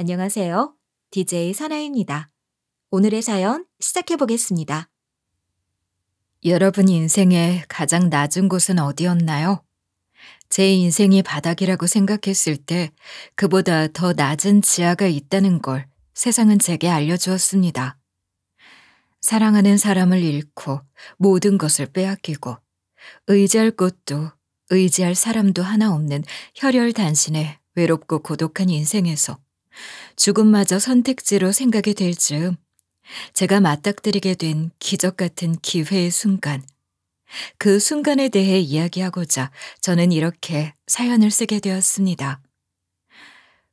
안녕하세요. DJ 사나입니다. 오늘의 사연 시작해 보겠습니다. 여러분 인생의 가장 낮은 곳은 어디였나요? 제 인생이 바닥이라고 생각했을 때 그보다 더 낮은 지하가 있다는 걸 세상은 제게 알려주었습니다. 사랑하는 사람을 잃고 모든 것을 빼앗기고 의지할 곳도 의지할 사람도 하나 없는 혈혈단신의 외롭고 고독한 인생에서 죽음마저 선택지로 생각이 될 즈음 제가 맞닥뜨리게 된 기적 같은 기회의 순간, 그 순간에 대해 이야기하고자 저는 이렇게 사연을 쓰게 되었습니다.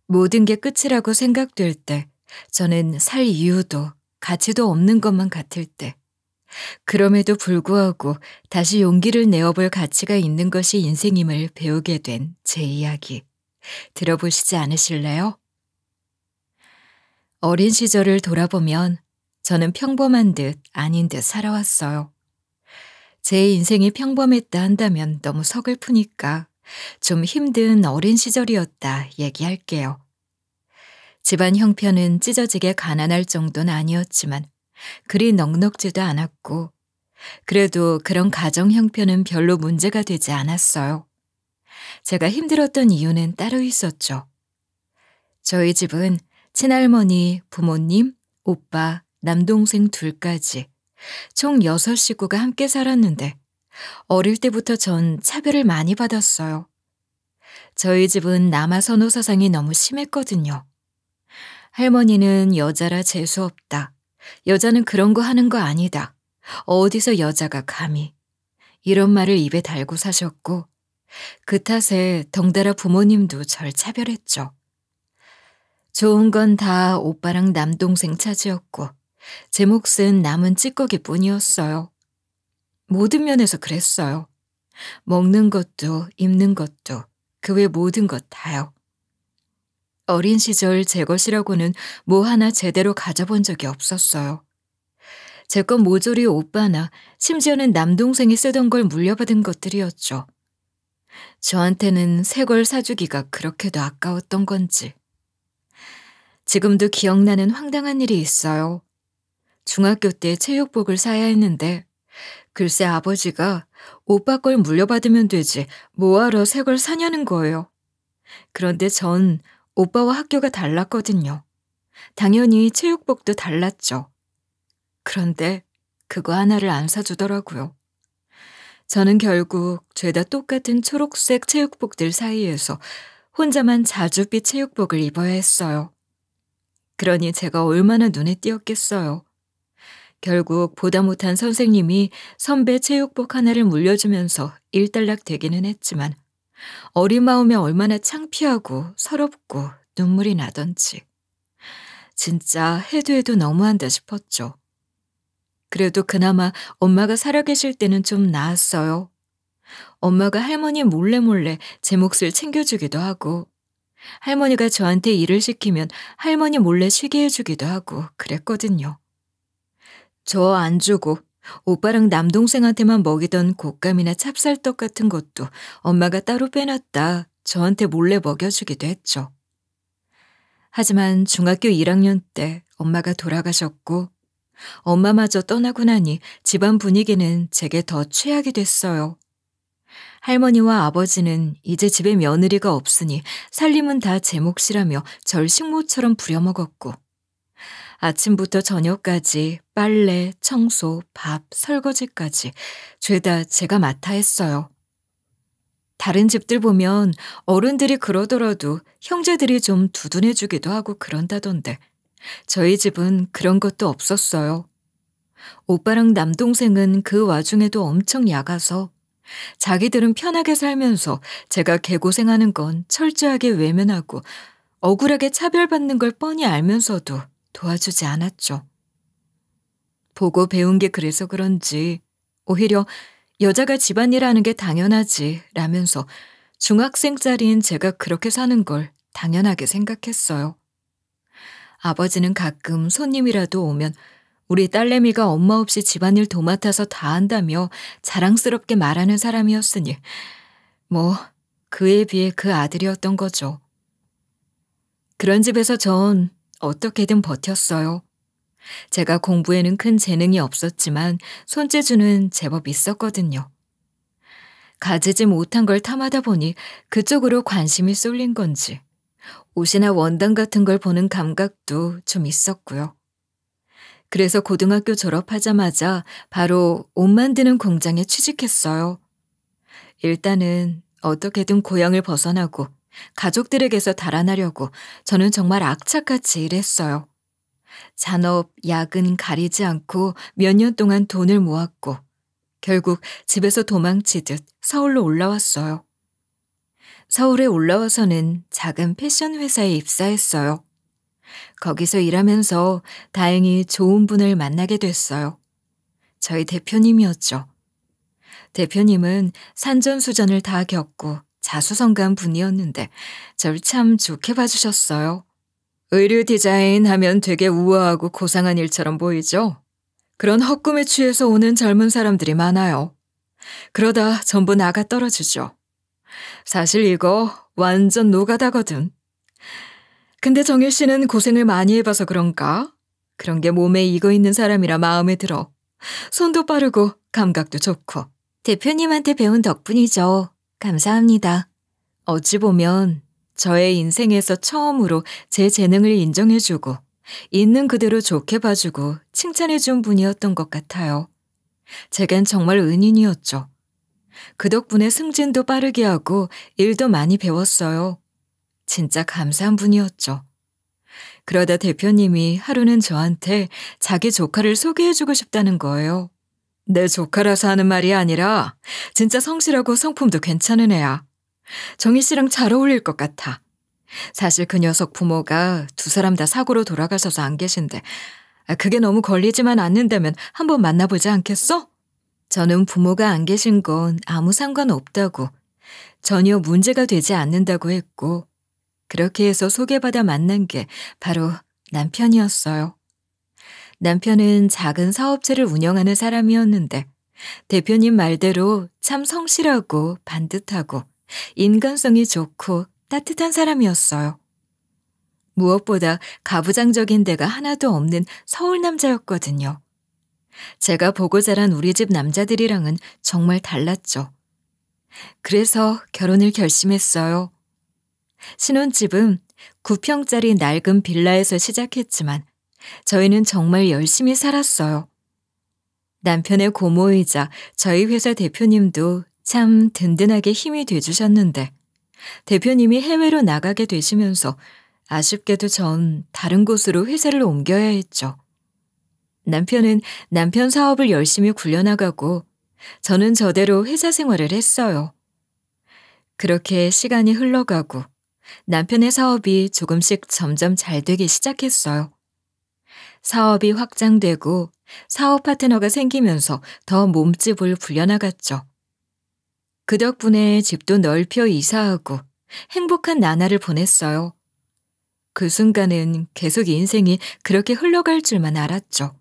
모든 게 끝이라고 생각될 때, 저는 살 이유도 가치도 없는 것만 같을 때, 그럼에도 불구하고 다시 용기를 내어볼 가치가 있는 것이 인생임을 배우게 된 제 이야기, 들어보시지 않으실래요? 어린 시절을 돌아보면 저는 평범한 듯 아닌 듯 살아왔어요. 제 인생이 평범했다 한다면 너무 서글프니까 좀 힘든 어린 시절이었다 얘기할게요. 집안 형편은 찢어지게 가난할 정도는 아니었지만 그리 넉넉지도 않았고 그래도 그런 가정 형편은 별로 문제가 되지 않았어요. 제가 힘들었던 이유는 따로 있었죠. 저희 집은 친할머니, 부모님, 오빠, 남동생 둘까지 총 6식구가 함께 살았는데 어릴 때부터 전 차별을 많이 받았어요. 저희 집은 남아 선호 사상이 너무 심했거든요. 할머니는 여자라 재수없다. 여자는 그런 거 하는 거 아니다. 어디서 여자가 감히. 이런 말을 입에 달고 사셨고 그 탓에 덩달아 부모님도 절 차별했죠. 좋은 건 다 오빠랑 남동생 차지였고 제 몫은 남은 찌꺼기뿐이었어요. 모든 면에서 그랬어요. 먹는 것도 입는 것도 그 외 모든 것 다요. 어린 시절 제 것이라고는 뭐 하나 제대로 가져본 적이 없었어요. 제 건 모조리 오빠나 심지어는 남동생이 쓰던 걸 물려받은 것들이었죠. 저한테는 새 걸 사주기가 그렇게도 아까웠던 건지. 지금도 기억나는 황당한 일이 있어요. 중학교 때 체육복을 사야 했는데 글쎄 아버지가 오빠 걸 물려받으면 되지 뭐하러 새 걸 사냐는 거예요. 그런데 전 오빠와 학교가 달랐거든요. 당연히 체육복도 달랐죠. 그런데 그거 하나를 안 사주더라고요. 저는 결국 죄다 똑같은 초록색 체육복들 사이에서 혼자만 자줏빛 체육복을 입어야 했어요. 그러니 제가 얼마나 눈에 띄었겠어요. 결국 보다 못한 선생님이 선배 체육복 하나를 물려주면서 일단락 되기는 했지만 어린 마음에 얼마나 창피하고 서럽고 눈물이 나던지. 진짜 해도 해도 너무한다 싶었죠. 그래도 그나마 엄마가 살아계실 때는 좀 나았어요. 엄마가 할머니 몰래 제 몫을 챙겨주기도 하고 할머니가 저한테 일을 시키면 할머니 몰래 쉬게 해주기도 하고 그랬거든요. 저 안 주고 오빠랑 남동생한테만 먹이던 곶감이나 찹쌀떡 같은 것도 엄마가 따로 빼놨다 저한테 몰래 먹여주기도 했죠. 하지만 중학교 1학년 때 엄마가 돌아가셨고 엄마마저 떠나고 나니 집안 분위기는 제게 더 최악이 됐어요. 할머니와 아버지는 이제 집에 며느리가 없으니 살림은 다 제 몫이라며 절 식모처럼 부려먹었고 아침부터 저녁까지 빨래, 청소, 밥, 설거지까지 죄다 제가 맡아 했어요. 다른 집들 보면 어른들이 그러더라도 형제들이 좀 두둔해주기도 하고 그런다던데 저희 집은 그런 것도 없었어요. 오빠랑 남동생은 그 와중에도 엄청 약아서 자기들은 편하게 살면서 제가 개고생하는 건 철저하게 외면하고 억울하게 차별받는 걸 뻔히 알면서도 도와주지 않았죠. 보고 배운 게 그래서 그런지 오히려 여자가 집안일 하는 게 당연하지 라면서 중학생짜리인 제가 그렇게 사는 걸 당연하게 생각했어요. 아버지는 가끔 손님이라도 오면 우리 딸내미가 엄마 없이 집안일 도맡아서 다 한다며 자랑스럽게 말하는 사람이었으니 뭐 그에 비해 그 아들이었던 거죠. 그런 집에서 전 어떻게든 버텼어요. 제가 공부에는 큰 재능이 없었지만 손재주는 제법 있었거든요. 가지지 못한 걸 탐하다 보니 그쪽으로 관심이 쏠린 건지 옷이나 원단 같은 걸 보는 감각도 좀 있었고요. 그래서 고등학교 졸업하자마자 바로 옷 만드는 공장에 취직했어요. 일단은 어떻게든 고향을 벗어나고 가족들에게서 달아나려고 저는 정말 악착같이 일했어요. 잔업, 야근 가리지 않고 몇 년 동안 돈을 모았고 결국 집에서 도망치듯 서울로 올라왔어요. 서울에 올라와서는 작은 패션 회사에 입사했어요. 거기서 일하면서 다행히 좋은 분을 만나게 됐어요. 저희 대표님이었죠. 대표님은 산전수전을 다 겪고 자수성가한 분이었는데 절 참 좋게 봐주셨어요. 의류 디자인 하면 되게 우아하고 고상한 일처럼 보이죠? 그런 헛꿈에 취해서 오는 젊은 사람들이 많아요. 그러다 전부 나가 떨어지죠. 사실 이거 완전 노가다거든. 근데 정일 씨는 고생을 많이 해봐서 그런가? 그런 게 몸에 익어 있는 사람이라 마음에 들어. 손도 빠르고 감각도 좋고. 대표님한테 배운 덕분이죠. 감사합니다. 어찌 보면 저의 인생에서 처음으로 제 재능을 인정해주고 있는 그대로 좋게 봐주고 칭찬해준 분이었던 것 같아요. 제겐 정말 은인이었죠. 그 덕분에 승진도 빠르게 하고 일도 많이 배웠어요. 진짜 감사한 분이었죠. 그러다 대표님이 하루는 저한테 자기 조카를 소개해주고 싶다는 거예요. 내 조카라서 하는 말이 아니라 진짜 성실하고 성품도 괜찮은 애야. 정희 씨랑 잘 어울릴 것 같아. 사실 그 녀석 부모가 두 사람 다 사고로 돌아가셔서 안 계신데 그게 너무 걸리지만 않는다면 한번 만나보지 않겠어? 저는 부모가 안 계신 건 아무 상관없다고 전혀 문제가 되지 않는다고 했고 그렇게 해서 소개받아 만난 게 바로 남편이었어요. 남편은 작은 사업체를 운영하는 사람이었는데 대표님 말대로 참 성실하고 반듯하고 인간성이 좋고 따뜻한 사람이었어요. 무엇보다 가부장적인 데가 하나도 없는 서울 남자였거든요. 제가 보고 자란 우리 집 남자들이랑은 정말 달랐죠. 그래서 결혼을 결심했어요. 신혼집은 9평짜리 낡은 빌라에서 시작했지만 저희는 정말 열심히 살았어요. 남편의 고모이자 저희 회사 대표님도 참 든든하게 힘이 돼주셨는데 대표님이 해외로 나가게 되시면서 아쉽게도 전 다른 곳으로 회사를 옮겨야 했죠. 남편은 남편 사업을 열심히 굴려나가고 저는 저대로 회사 생활을 했어요. 그렇게 시간이 흘러가고 남편의 사업이 조금씩 점점 잘 되기 시작했어요. 사업이 확장되고 사업 파트너가 생기면서 더 몸집을 불려나갔죠. 그 덕분에 집도 넓혀 이사하고 행복한 나날을 보냈어요. 그 순간은 계속 인생이 그렇게 흘러갈 줄만 알았죠.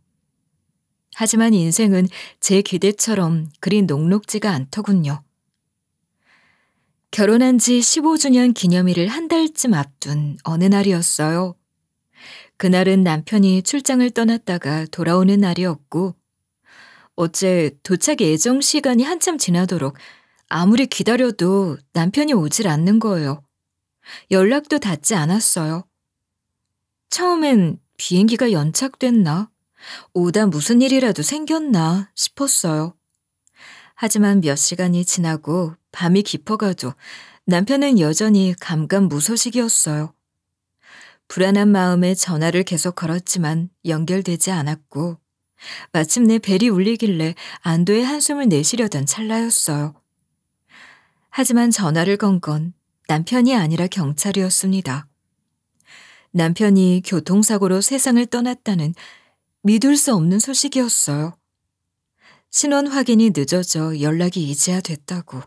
하지만 인생은 제 기대처럼 그리 녹록지가 않더군요. 결혼한 지 15주년 기념일을 한 달쯤 앞둔 어느 날이었어요. 그날은 남편이 출장을 떠났다가 돌아오는 날이었고 어째 도착 예정 시간이 한참 지나도록 아무리 기다려도 남편이 오질 않는 거예요. 연락도 닿지 않았어요. 처음엔 비행기가 연착됐나? 오다 무슨 일이라도 생겼나 싶었어요. 하지만 몇 시간이 지나고 밤이 깊어가도 남편은 여전히 감감무소식이었어요. 불안한 마음에 전화를 계속 걸었지만 연결되지 않았고 마침내 벨이 울리길래 안도의 한숨을 내쉬려던 찰나였어요. 하지만 전화를 건 건 남편이 아니라 경찰이었습니다. 남편이 교통사고로 세상을 떠났다는 믿을 수 없는 소식이었어요. 신원 확인이 늦어져 연락이 이제야 됐다고.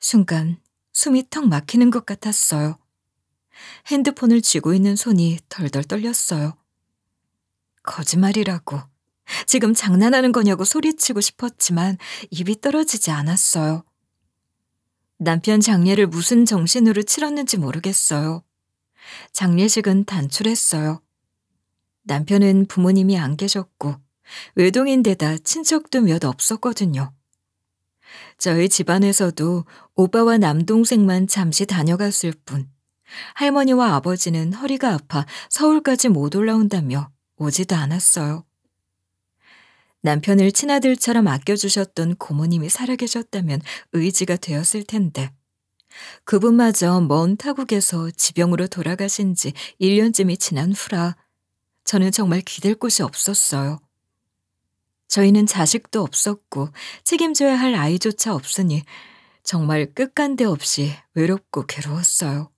순간 숨이 턱 막히는 것 같았어요. 핸드폰을 쥐고 있는 손이 덜덜 떨렸어요. 거짓말이라고. 지금 장난하는 거냐고 소리치고 싶었지만 입이 떨어지지 않았어요. 남편 장례를 무슨 정신으로 치렀는지 모르겠어요. 장례식은 단출했어요. 남편은 부모님이 안 계셨고 외동인데다 친척도 몇 없었거든요. 저희 집안에서도 오빠와 남동생만 잠시 다녀갔을 뿐 할머니와 아버지는 허리가 아파 서울까지 못 올라온다며 오지도 않았어요. 남편을 친아들처럼 아껴주셨던 고모님이 살아계셨다면 의지가 되었을 텐데 그분마저 먼 타국에서 지병으로 돌아가신 지 1년쯤이 지난 후라 저는 정말 기댈 곳이 없었어요. 저희는 자식도 없었고 책임져야 할 아이조차 없으니 정말 끝간데 없이 외롭고 괴로웠어요.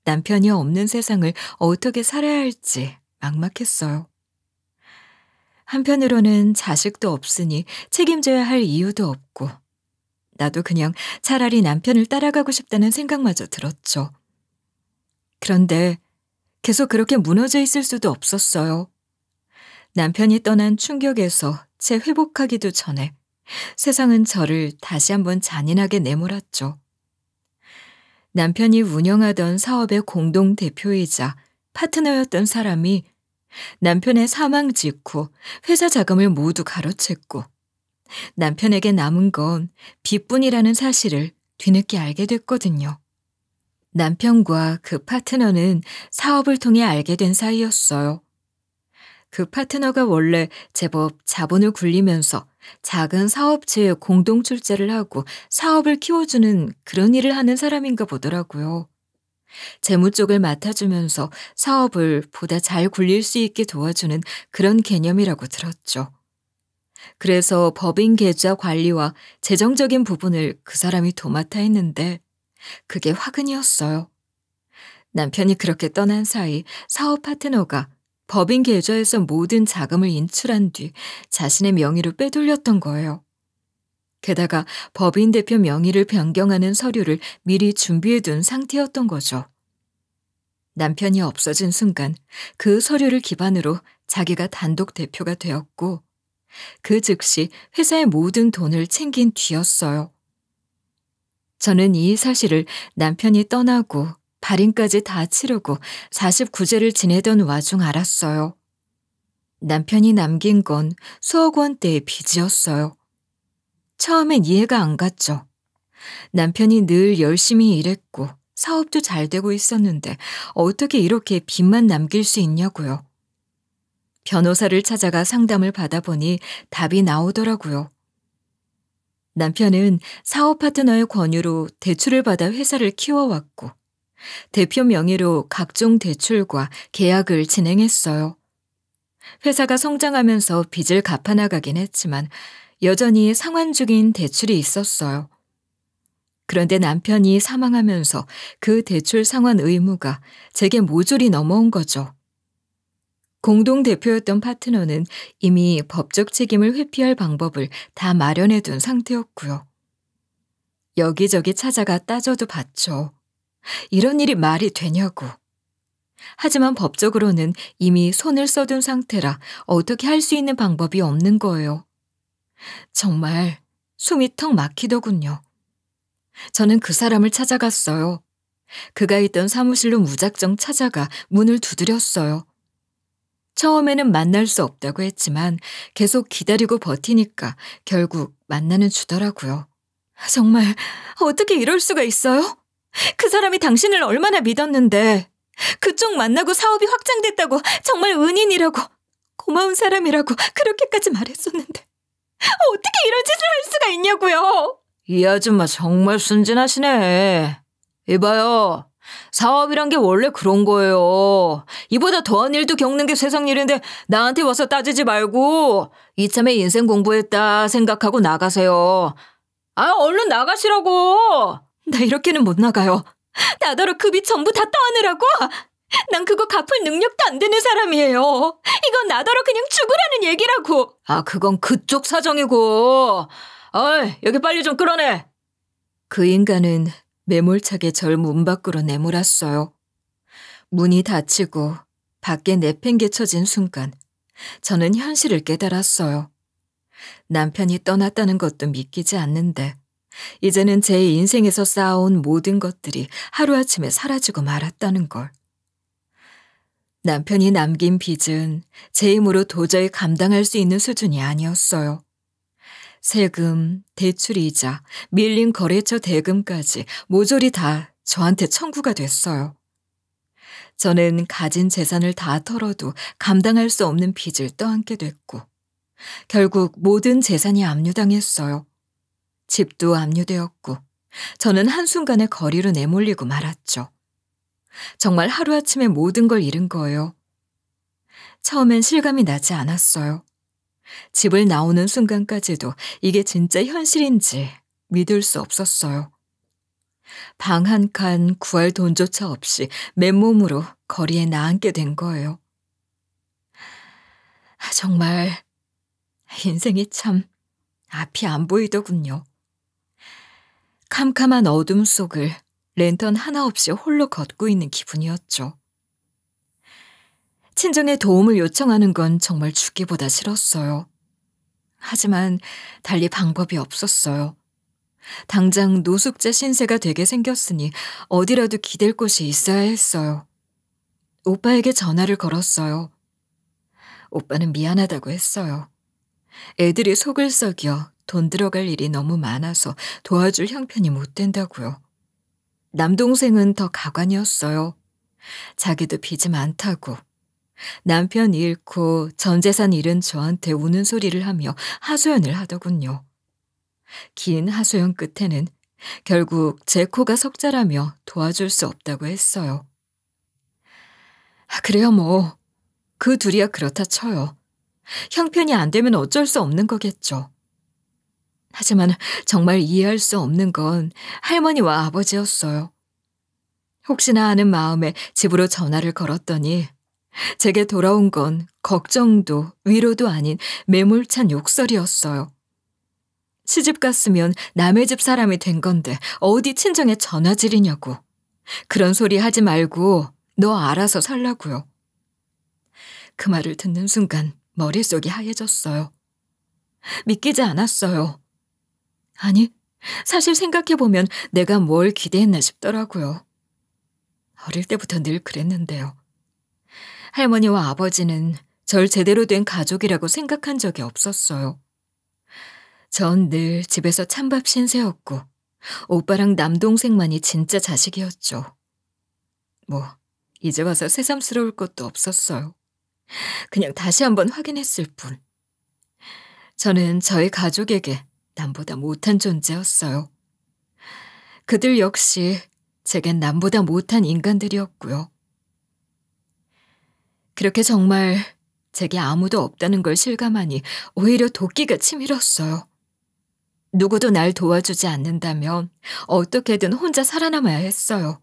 남편이 없는 세상을 어떻게 살아야 할지 막막했어요. 한편으로는 자식도 없으니 책임져야 할 이유도 없고 나도 그냥 차라리 남편을 따라가고 싶다는 생각마저 들었죠. 그런데 계속 그렇게 무너져 있을 수도 없었어요. 남편이 떠난 충격에서 재회복하기도 전에 세상은 저를 다시 한번 잔인하게 내몰았죠. 남편이 운영하던 사업의 공동대표이자 파트너였던 사람이 남편의 사망 직후 회사 자금을 모두 가로챘고 남편에게 남은 건 빚뿐이라는 사실을 뒤늦게 알게 됐거든요. 남편과 그 파트너는 사업을 통해 알게 된 사이였어요. 그 파트너가 원래 제법 자본을 굴리면서 작은 사업체에 공동 출자를 하고 사업을 키워주는 그런 일을 하는 사람인가 보더라고요. 재무 쪽을 맡아주면서 사업을 보다 잘 굴릴 수 있게 도와주는 그런 개념이라고 들었죠. 그래서 법인 계좌 관리와 재정적인 부분을 그 사람이 도맡아 했는데 그게 화근이었어요. 남편이 그렇게 떠난 사이 사업 파트너가 법인 계좌에서 모든 자금을 인출한 뒤 자신의 명의로 빼돌렸던 거예요. 게다가 법인 대표 명의를 변경하는 서류를 미리 준비해둔 상태였던 거죠. 남편이 없어진 순간 그 서류를 기반으로 자기가 단독 대표가 되었고 그 즉시 회사의 모든 돈을 챙긴 뒤였어요. 저는 이 사실을 남편이 떠나고 발인까지 다 치르고 49제를 지내던 와중 알았어요. 남편이 남긴 건 수억 원대의 빚이었어요. 처음엔 이해가 안 갔죠. 남편이 늘 열심히 일했고 사업도 잘 되고 있었는데 어떻게 이렇게 빚만 남길 수 있냐고요. 변호사를 찾아가 상담을 받아보니 답이 나오더라고요. 남편은 사업 파트너의 권유로 대출을 받아 회사를 키워왔고 대표 명의로 각종 대출과 계약을 진행했어요. 회사가 성장하면서 빚을 갚아나가긴 했지만 여전히 상환 중인 대출이 있었어요. 그런데 남편이 사망하면서 그 대출 상환 의무가 제게 모조리 넘어온 거죠. 공동대표였던 파트너는 이미 법적 책임을 회피할 방법을 다 마련해둔 상태였고요. 여기저기 찾아가 따져도 봤죠. 이런 일이 말이 되냐고. 하지만 법적으로는 이미 손을 써둔 상태라 어떻게 할 수 있는 방법이 없는 거예요. 정말 숨이 턱 막히더군요. 저는 그 사람을 찾아갔어요. 그가 있던 사무실로 무작정 찾아가 문을 두드렸어요. 처음에는 만날 수 없다고 했지만 계속 기다리고 버티니까 결국 만나는 주더라고요. 정말 어떻게 이럴 수가 있어요? 그 사람이 당신을 얼마나 믿었는데 그쪽 만나고 사업이 확장됐다고 정말 은인이라고 고마운 사람이라고 그렇게까지 말했었는데 어떻게 이런 짓을 할 수가 있냐고요. 이 아줌마 정말 순진하시네. 이봐요. 사업이란 게 원래 그런 거예요. 이보다 더한 일도 겪는 게 세상 일인데 나한테 와서 따지지 말고 이참에 인생 공부했다 생각하고 나가세요. 아, 얼른 나가시라고. 나 이렇게는 못 나가요. 나더러 그 빚 전부 다 떠안으라고? 난 그거 갚을 능력도 안 되는 사람이에요. 이건 나더러 그냥 죽으라는 얘기라고. 아, 그건 그쪽 사정이고. 어이, 여기 빨리 좀 끌어내. 그 인간은 매몰차게 절 문 밖으로 내몰았어요. 문이 닫히고 밖에 내팽개쳐진 순간 저는 현실을 깨달았어요. 남편이 떠났다는 것도 믿기지 않는데 이제는 제 인생에서 쌓아온 모든 것들이 하루아침에 사라지고 말았다는 걸. 남편이 남긴 빚은 제 힘으로 도저히 감당할 수 있는 수준이 아니었어요. 세금, 대출이자, 밀린 거래처 대금까지 모조리 다 저한테 청구가 됐어요. 저는 가진 재산을 다 털어도 감당할 수 없는 빚을 떠안게 됐고, 결국 모든 재산이 압류당했어요. 집도 압류되었고, 저는 한순간에 거리로 내몰리고 말았죠. 정말 하루아침에 모든 걸 잃은 거예요. 처음엔 실감이 나지 않았어요. 집을 나오는 순간까지도 이게 진짜 현실인지 믿을 수 없었어요. 방 한 칸 구할 돈조차 없이 맨몸으로 거리에 나앉게 된 거예요. 정말 인생이 참 앞이 안 보이더군요. 캄캄한 어둠 속을 랜턴 하나 없이 홀로 걷고 있는 기분이었죠. 친정에 도움을 요청하는 건 정말 죽기보다 싫었어요. 하지만 달리 방법이 없었어요. 당장 노숙자 신세가 되게 생겼으니 어디라도 기댈 곳이 있어야 했어요. 오빠에게 전화를 걸었어요. 오빠는 미안하다고 했어요. 애들이 속을 썩여 돈 들어갈 일이 너무 많아서 도와줄 형편이 못 된다고요. 남동생은 더 가관이었어요. 자기도 빚이 많다고. 남편 잃고 전 재산 잃은 저한테 우는 소리를 하며 하소연을 하더군요. 긴 하소연 끝에는 결국 제 코가 석자라며 도와줄 수 없다고 했어요. 그래요 뭐. 그 둘이야 그렇다 쳐요. 형편이 안 되면 어쩔 수 없는 거겠죠. 하지만 정말 이해할 수 없는 건 할머니와 아버지였어요. 혹시나 하는 마음에 집으로 전화를 걸었더니 제게 돌아온 건 걱정도 위로도 아닌 매몰찬 욕설이었어요. 시집 갔으면 남의 집 사람이 된 건데 어디 친정에 전화질이냐고. 그런 소리 하지 말고 너 알아서 살라고요. 그 말을 듣는 순간 머릿속이 하얘졌어요. 믿기지 않았어요. 아니, 사실 생각해보면 내가 뭘 기대했나 싶더라고요. 어릴 때부터 늘 그랬는데요. 할머니와 아버지는 절 제대로 된 가족이라고 생각한 적이 없었어요. 전 늘 집에서 찬밥 신세였고 오빠랑 남동생만이 진짜 자식이었죠. 뭐 이제 와서 새삼스러울 것도 없었어요. 그냥 다시 한번 확인했을 뿐. 저는 저희 가족에게 남보다 못한 존재였어요. 그들 역시 제겐 남보다 못한 인간들이었고요. 그렇게 정말 제게 아무도 없다는 걸 실감하니 오히려 도끼가 치밀었어요. 누구도 날 도와주지 않는다면 어떻게든 혼자 살아남아야 했어요.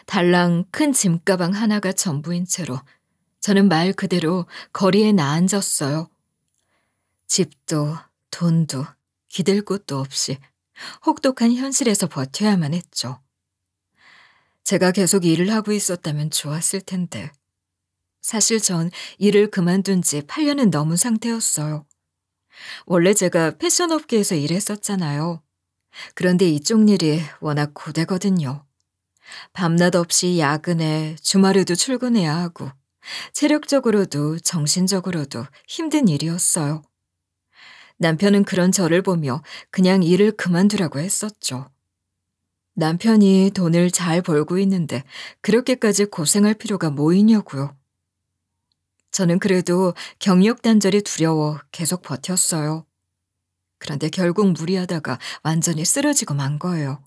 달랑 큰 짐가방 하나가 전부인 채로 저는 말 그대로 거리에 나앉았어요. 집도 돈도 기댈 곳도 없이 혹독한 현실에서 버텨야만 했죠. 제가 계속 일을 하고 있었다면 좋았을 텐데 사실 전 일을 그만둔 지 8년은 넘은 상태였어요. 원래 제가 패션업계에서 일했었잖아요. 그런데 이쪽 일이 워낙 고되거든요. 밤낮 없이 야근해 주말에도 출근해야 하고 체력적으로도 정신적으로도 힘든 일이었어요. 남편은 그런 저를 보며 그냥 일을 그만두라고 했었죠. 남편이 돈을 잘 벌고 있는데 그렇게까지 고생할 필요가 뭐 있냐고요. 저는 그래도 경력 단절이 두려워 계속 버텼어요. 그런데 결국 무리하다가 완전히 쓰러지고 만 거예요.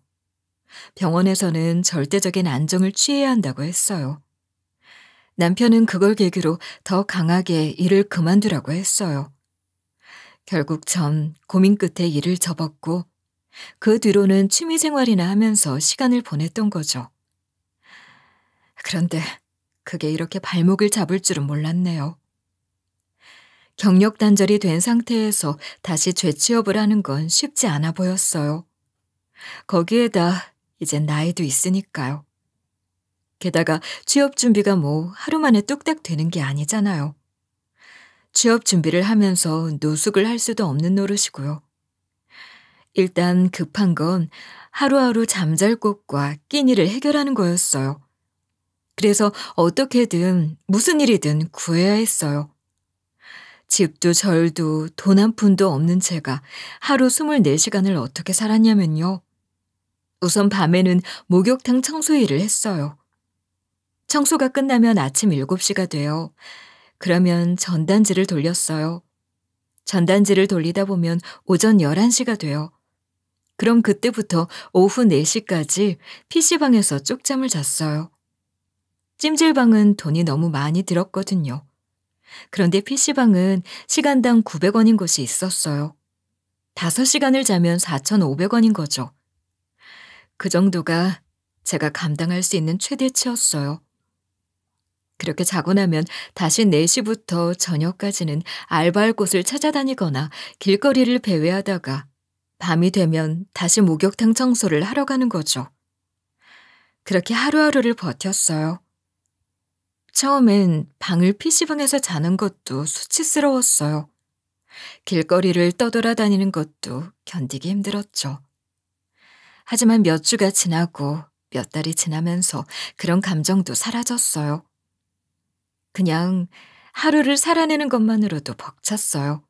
병원에서는 절대적인 안정을 취해야 한다고 했어요. 남편은 그걸 계기로 더 강하게 일을 그만두라고 했어요. 결국 전 고민 끝에 일을 접었고 그 뒤로는 취미생활이나 하면서 시간을 보냈던 거죠. 그런데 그게 이렇게 발목을 잡을 줄은 몰랐네요. 경력 단절이 된 상태에서 다시 재취업을 하는 건 쉽지 않아 보였어요. 거기에다 이젠 나이도 있으니까요. 게다가 취업 준비가 뭐 하루 만에 뚝딱 되는 게 아니잖아요. 취업 준비를 하면서 노숙을 할 수도 없는 노릇이고요. 일단 급한 건 하루하루 잠잘 곳과 끼니를 해결하는 거였어요. 그래서 어떻게든 무슨 일이든 구해야 했어요. 집도 절도 돈 한 푼도 없는 제가 하루 24시간을 어떻게 살았냐면요. 우선 밤에는 목욕탕 청소 일을 했어요. 청소가 끝나면 아침 7시가 돼요. 그러면 전단지를 돌렸어요. 전단지를 돌리다 보면 오전 11시가 돼요. 그럼 그때부터 오후 4시까지 PC방에서 쪽잠을 잤어요. 찜질방은 돈이 너무 많이 들었거든요. 그런데 PC방은 시간당 900원인 곳이 있었어요. 5시간을 자면 4,500원인 거죠. 그 정도가 제가 감당할 수 있는 최대치였어요. 그렇게 자고 나면 다시 4시부터 저녁까지는 알바할 곳을 찾아다니거나 길거리를 배회하다가 밤이 되면 다시 목욕탕 청소를 하러 가는 거죠. 그렇게 하루하루를 버텼어요. 처음엔 방을 PC방에서 자는 것도 수치스러웠어요. 길거리를 떠돌아다니는 것도 견디기 힘들었죠. 하지만 몇 주가 지나고 몇 달이 지나면서 그런 감정도 사라졌어요. 그냥 하루를 살아내는 것만으로도 벅찼어요.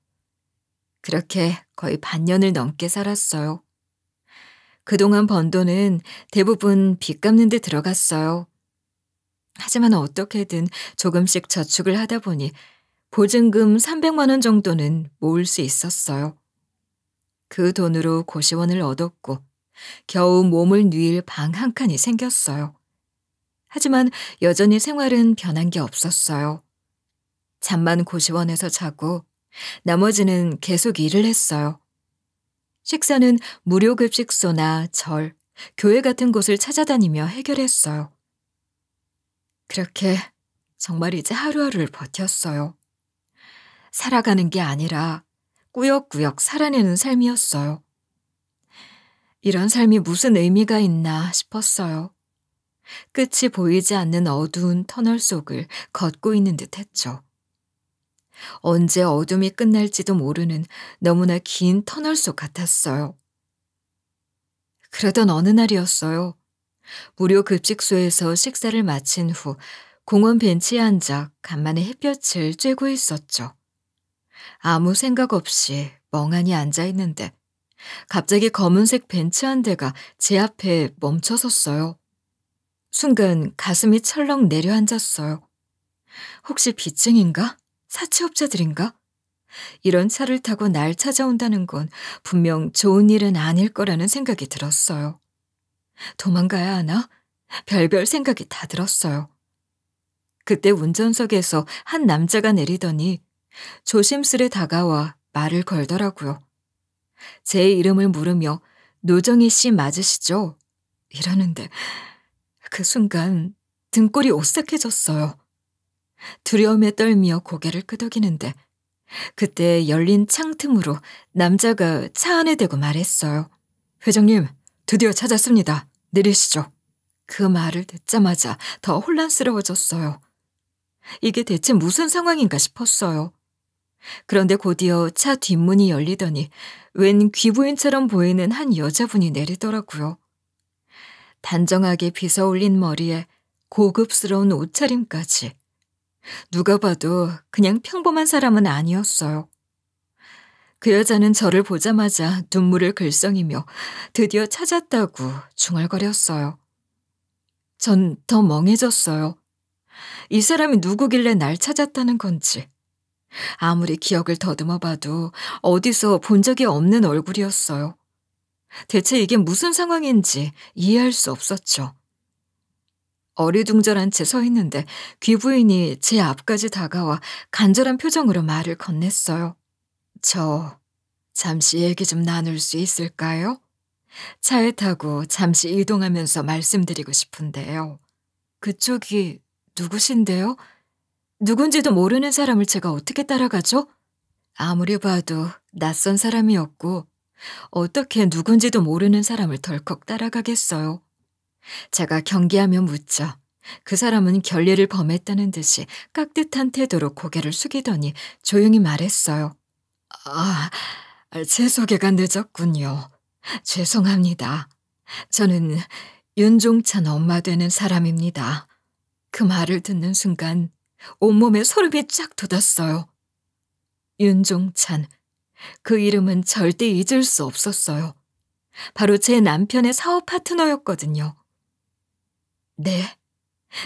그렇게 거의 반년을 넘게 살았어요. 그동안 번 돈은 대부분 빚 갚는 데 들어갔어요. 하지만 어떻게든 조금씩 저축을 하다 보니 보증금 300만 원 정도는 모을 수 있었어요. 그 돈으로 고시원을 얻었고 겨우 몸을 누일 방 한 칸이 생겼어요. 하지만 여전히 생활은 변한 게 없었어요. 잠만 고시원에서 자고 나머지는 계속 일을 했어요. 식사는 무료급식소나 절, 교회 같은 곳을 찾아다니며 해결했어요. 그렇게 정말 이제 하루하루를 버텼어요. 살아가는 게 아니라 꾸역꾸역 살아내는 삶이었어요. 이런 삶이 무슨 의미가 있나 싶었어요. 끝이 보이지 않는 어두운 터널 속을 걷고 있는 듯 했죠. 언제 어둠이 끝날지도 모르는 너무나 긴 터널 속 같았어요. 그러던 어느 날이었어요. 무료 급식소에서 식사를 마친 후 공원 벤치에 앉아 간만에 햇볕을 쬐고 있었죠. 아무 생각 없이 멍하니 앉아 있는데 갑자기 검은색 벤치 한 대가 제 앞에 멈춰 섰어요. 순간 가슴이 철렁 내려앉았어요. 혹시 빚쟁인가? 사채업자들인가? 이런 차를 타고 날 찾아온다는 건 분명 좋은 일은 아닐 거라는 생각이 들었어요. 도망가야 하나? 별별 생각이 다 들었어요. 그때 운전석에서 한 남자가 내리더니 조심스레 다가와 말을 걸더라고요. 제 이름을 물으며 노정희 씨 맞으시죠? 이러는데 그 순간 등골이 오싹해졌어요. 두려움에 떨며 고개를 끄덕이는데 그때 열린 창틈으로 남자가 차 안에 대고 말했어요. 회장님, 드디어 찾았습니다. 내리시죠. 그 말을 듣자마자 더 혼란스러워졌어요. 이게 대체 무슨 상황인가 싶었어요. 그런데 곧이어 차 뒷문이 열리더니 웬 귀부인처럼 보이는 한 여자분이 내리더라고요. 단정하게 빗어올린 머리에 고급스러운 옷차림까지. 누가 봐도 그냥 평범한 사람은 아니었어요. 그 여자는 저를 보자마자 눈물을 글썽이며 드디어 찾았다고 중얼거렸어요. 전 더 멍해졌어요. 이 사람이 누구길래 날 찾았다는 건지. 아무리 기억을 더듬어 봐도 어디서 본 적이 없는 얼굴이었어요. 대체 이게 무슨 상황인지 이해할 수 없었죠. 어리둥절한 채 서 있는데 귀부인이 제 앞까지 다가와 간절한 표정으로 말을 건넸어요. 저 잠시 얘기 좀 나눌 수 있을까요? 차에 타고 잠시 이동하면서 말씀드리고 싶은데요. 그쪽이 누구신데요? 누군지도 모르는 사람을 제가 어떻게 따라가죠? 아무리 봐도 낯선 사람이었고 어떻게 누군지도 모르는 사람을 덜컥 따라가겠어요. 제가 경계하며 묻자 그 사람은 결례를 범했다는 듯이 깍듯한 태도로 고개를 숙이더니 조용히 말했어요. 제 소개가 늦었군요. 죄송합니다. 저는 윤종찬 엄마 되는 사람입니다. 그 말을 듣는 순간 온몸에 소름이 쫙 돋았어요. 윤종찬, 그 이름은 절대 잊을 수 없었어요. 바로 제 남편의 사업 파트너였거든요. 네,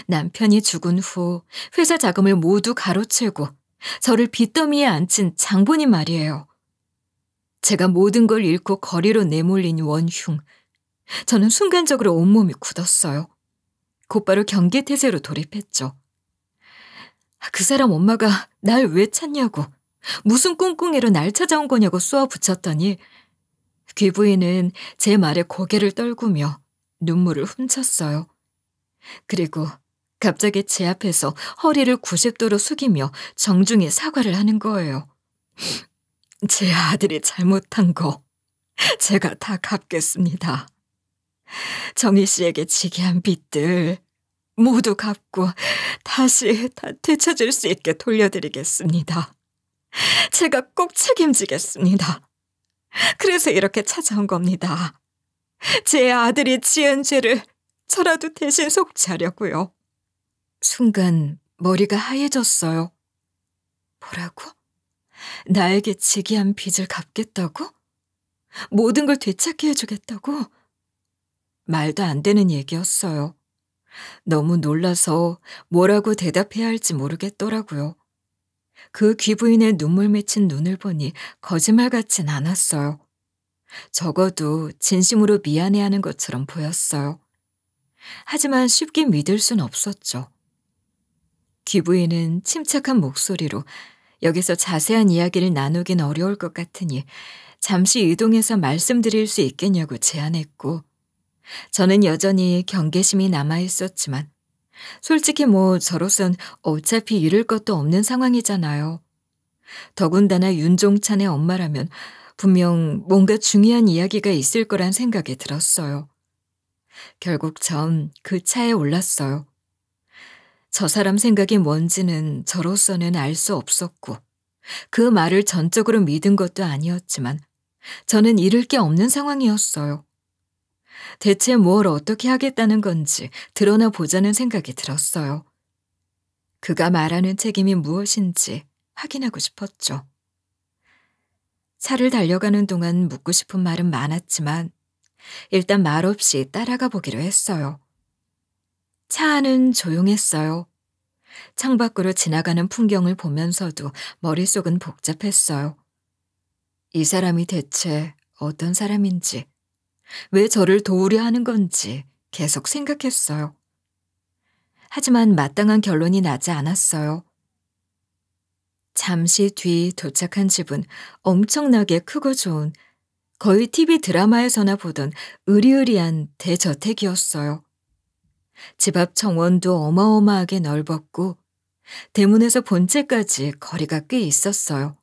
남편이 죽은 후 회사 자금을 모두 가로채고 저를 빚더미에 앉힌 장본인 말이에요. 제가 모든 걸 잃고 거리로 내몰린 원흉. 저는 순간적으로 온몸이 굳었어요. 곧바로 경계태세로 돌입했죠. 그 사람 엄마가 날 왜 찾냐고, 무슨 꿍꿍이로 날 찾아온 거냐고 쏘아붙였더니 귀부인은 제 말에 고개를 떨구며 눈물을 훔쳤어요. 그리고 갑자기 제 앞에서 허리를 90도로 숙이며 정중히 사과를 하는 거예요. 제 아들이 잘못한 거 제가 다 갚겠습니다. 정희 씨에게 지게 한 빚들 모두 갚고 다시 다 되찾을 수 있게 돌려드리겠습니다. 제가 꼭 책임지겠습니다. 그래서 이렇게 찾아온 겁니다. 제 아들이 지은 죄를 저라도 대신 속죄하려고요. 순간 머리가 하얘졌어요. 뭐라고? 나에게 지게 한 빚을 갚겠다고? 모든 걸 되찾게 해주겠다고? 말도 안 되는 얘기였어요. 너무 놀라서 뭐라고 대답해야 할지 모르겠더라고요. 그 귀부인의 눈물 맺힌 눈을 보니 거짓말 같진 않았어요. 적어도 진심으로 미안해하는 것처럼 보였어요. 하지만 쉽게 믿을 순 없었죠. 귀부인은 침착한 목소리로 여기서 자세한 이야기를 나누긴 어려울 것 같으니 잠시 이동해서 말씀드릴 수 있겠냐고 제안했고, 저는 여전히 경계심이 남아있었지만 솔직히 저로선 어차피 잃을 것도 없는 상황이잖아요. 더군다나 윤종찬의 엄마라면 분명 뭔가 중요한 이야기가 있을 거란 생각이 들었어요. 결국 전 그 차에 올랐어요. 저 사람 생각이 뭔지는 저로서는 알 수 없었고 그 말을 전적으로 믿은 것도 아니었지만 저는 잃을 게 없는 상황이었어요. 대체 뭘 어떻게 하겠다는 건지 드러나 보자는 생각이 들었어요. 그가 말하는 책임이 무엇인지 확인하고 싶었죠. 차를 달려가는 동안 묻고 싶은 말은 많았지만 일단 말없이 따라가 보기로 했어요. 차 안은 조용했어요. 창밖으로 지나가는 풍경을 보면서도 머릿속은 복잡했어요. 이 사람이 대체 어떤 사람인지, 왜 저를 도우려 하는 건지 계속 생각했어요. 하지만 마땅한 결론이 나지 않았어요. 잠시 뒤 도착한 집은 엄청나게 크고 좋은, 거의 TV 드라마에서나 보던 으리으리한 대저택이었어요. 집 앞 정원도 어마어마하게 넓었고 대문에서 본체까지 거리가 꽤 있었어요.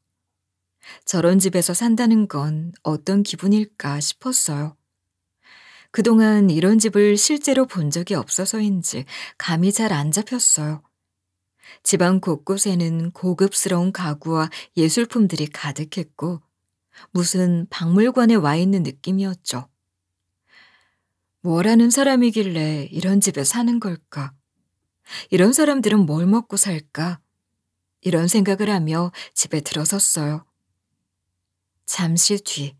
저런 집에서 산다는 건 어떤 기분일까 싶었어요. 그동안 이런 집을 실제로 본 적이 없어서인지 감이 잘 안 잡혔어요. 집안 곳곳에는 고급스러운 가구와 예술품들이 가득했고 무슨 박물관에 와 있는 느낌이었죠. 뭐라는 사람이길래 이런 집에 사는 걸까? 이런 사람들은 뭘 먹고 살까? 이런 생각을 하며 집에 들어섰어요. 잠시 뒤,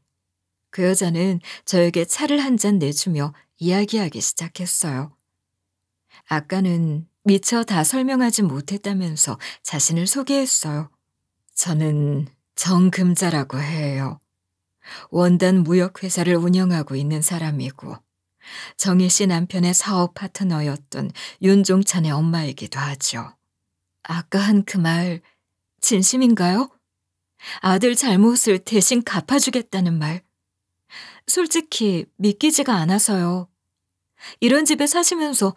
그 여자는 저에게 차를 한 잔 내주며 이야기하기 시작했어요. 아까는 미처 다 설명하지 못했다면서 자신을 소개했어요. 저는 정금자라고 해요. 원단 무역회사를 운영하고 있는 사람이고 정희 씨 남편의 사업 파트너였던 윤종찬의 엄마이기도 하죠. 아까 한 그 말 진심인가요? 아들 잘못을 대신 갚아주겠다는 말. 솔직히 믿기지가 않아서요. 이런 집에 사시면서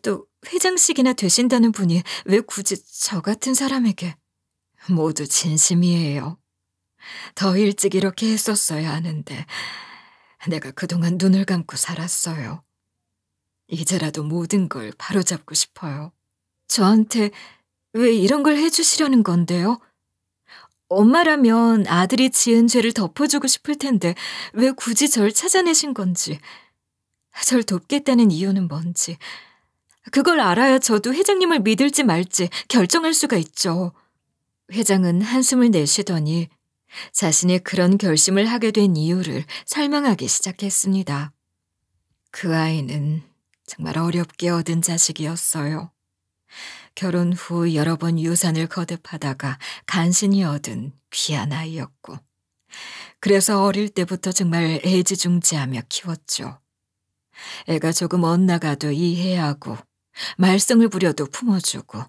또 회장씩이나 되신다는 분이 왜 굳이 저 같은 사람에게. 모두 진심이에요. 더 일찍 이렇게 했었어야 하는데 내가 그동안 눈을 감고 살았어요. 이제라도 모든 걸 바로잡고 싶어요. 저한테 왜 이런 걸 해주시려는 건데요? 엄마라면 아들이 지은 죄를 덮어주고 싶을 텐데 왜 굳이 절 찾아내신 건지, 절 돕겠다는 이유는 뭔지, 그걸 알아야 저도 회장님을 믿을지 말지 결정할 수가 있죠. 회장은 한숨을 내쉬더니 자신이 그런 결심을 하게 된 이유를 설명하기 시작했습니다. 그 아이는 정말 어렵게 얻은 자식이었어요. 결혼 후 여러 번 유산을 거듭하다가 간신히 얻은 귀한 아이였고, 그래서 어릴 때부터 정말 애지중지하며 키웠죠. 애가 조금 엇나가도 이해하고 말썽을 부려도 품어주고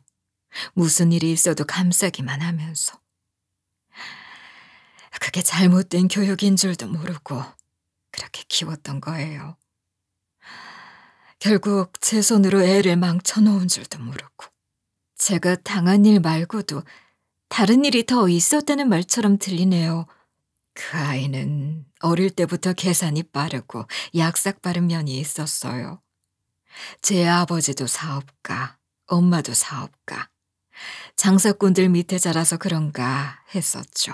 무슨 일이 있어도 감싸기만 하면서, 그게 잘못된 교육인 줄도 모르고 그렇게 키웠던 거예요. 결국 제 손으로 애를 망쳐놓은 줄도 모르고, 제가 당한 일 말고도 다른 일이 더 있었다는 말처럼 들리네요. 그 아이는 어릴 때부터 계산이 빠르고 약삭 빠른 면이 있었어요. 제 아버지도 사업가, 엄마도 사업가, 장사꾼들 밑에 자라서 그런가 했었죠.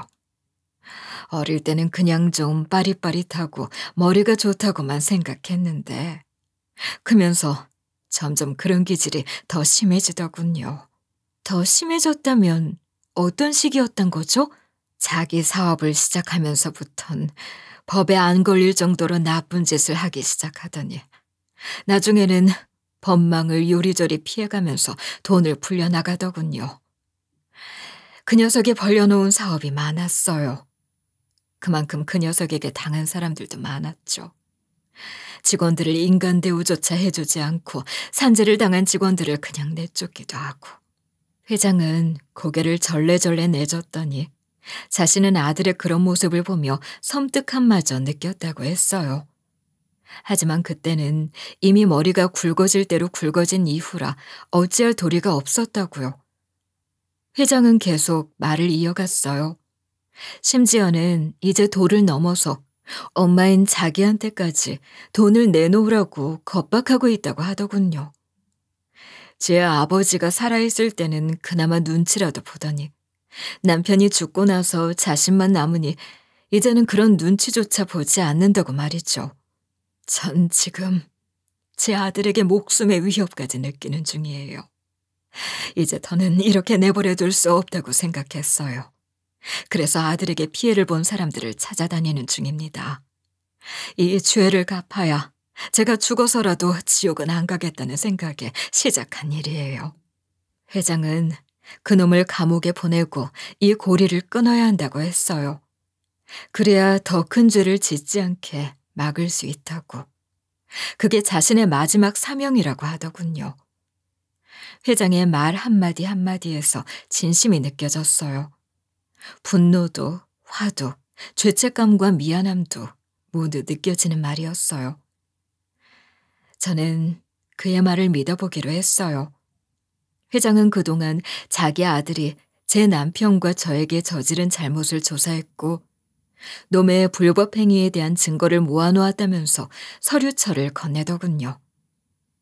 어릴 때는 그냥 좀 빠릿빠릿하고 머리가 좋다고만 생각했는데, 크면서 점점 그런 기질이 더 심해지더군요. 더 심해졌다면 어떤 시기였던 거죠? 자기 사업을 시작하면서부턴 법에 안 걸릴 정도로 나쁜 짓을 하기 시작하더니 나중에는 법망을 요리조리 피해가면서 돈을 풀려나가더군요. 그 녀석이 벌려놓은 사업이 많았어요. 그만큼 그 녀석에게 당한 사람들도 많았죠. 직원들을 인간 대우조차 해주지 않고 산재를 당한 직원들을 그냥 내쫓기도 하고, 회장은 고개를 절레절레 내줬더니 자신은 아들의 그런 모습을 보며 섬뜩함마저 느꼈다고 했어요. 하지만 그때는 이미 머리가 굵어질 대로 굵어진 이후라 어찌할 도리가 없었다고요. 회장은 계속 말을 이어갔어요. 심지어는 이제 도를 넘어서 엄마인 자기한테까지 돈을 내놓으라고 겁박하고 있다고 하더군요. 제 아버지가 살아있을 때는 그나마 눈치라도 보더니 남편이 죽고 나서 자신만 남으니 이제는 그런 눈치조차 보지 않는다고 말이죠. 전 지금 제 아들에게 목숨의 위협까지 느끼는 중이에요. 이제 더는 이렇게 내버려둘 수 없다고 생각했어요. 그래서 아들에게 피해를 본 사람들을 찾아다니는 중입니다. 이 죄를 갚아야 제가 죽어서라도 지옥은 안 가겠다는 생각에 시작한 일이에요. 회장은 그놈을 감옥에 보내고 이 고리를 끊어야 한다고 했어요. 그래야 더 큰 죄를 짓지 않게 막을 수 있다고. 그게 자신의 마지막 사명이라고 하더군요. 회장의 말 한마디 한마디에서 진심이 느껴졌어요. 분노도, 화도, 죄책감과 미안함도 모두 느껴지는 말이었어요. 저는 그의 말을 믿어보기로 했어요. 회장은 그동안 자기 아들이 제 남편과 저에게 저지른 잘못을 조사했고, 놈의 불법 행위에 대한 증거를 모아놓았다면서 서류철을 건네더군요.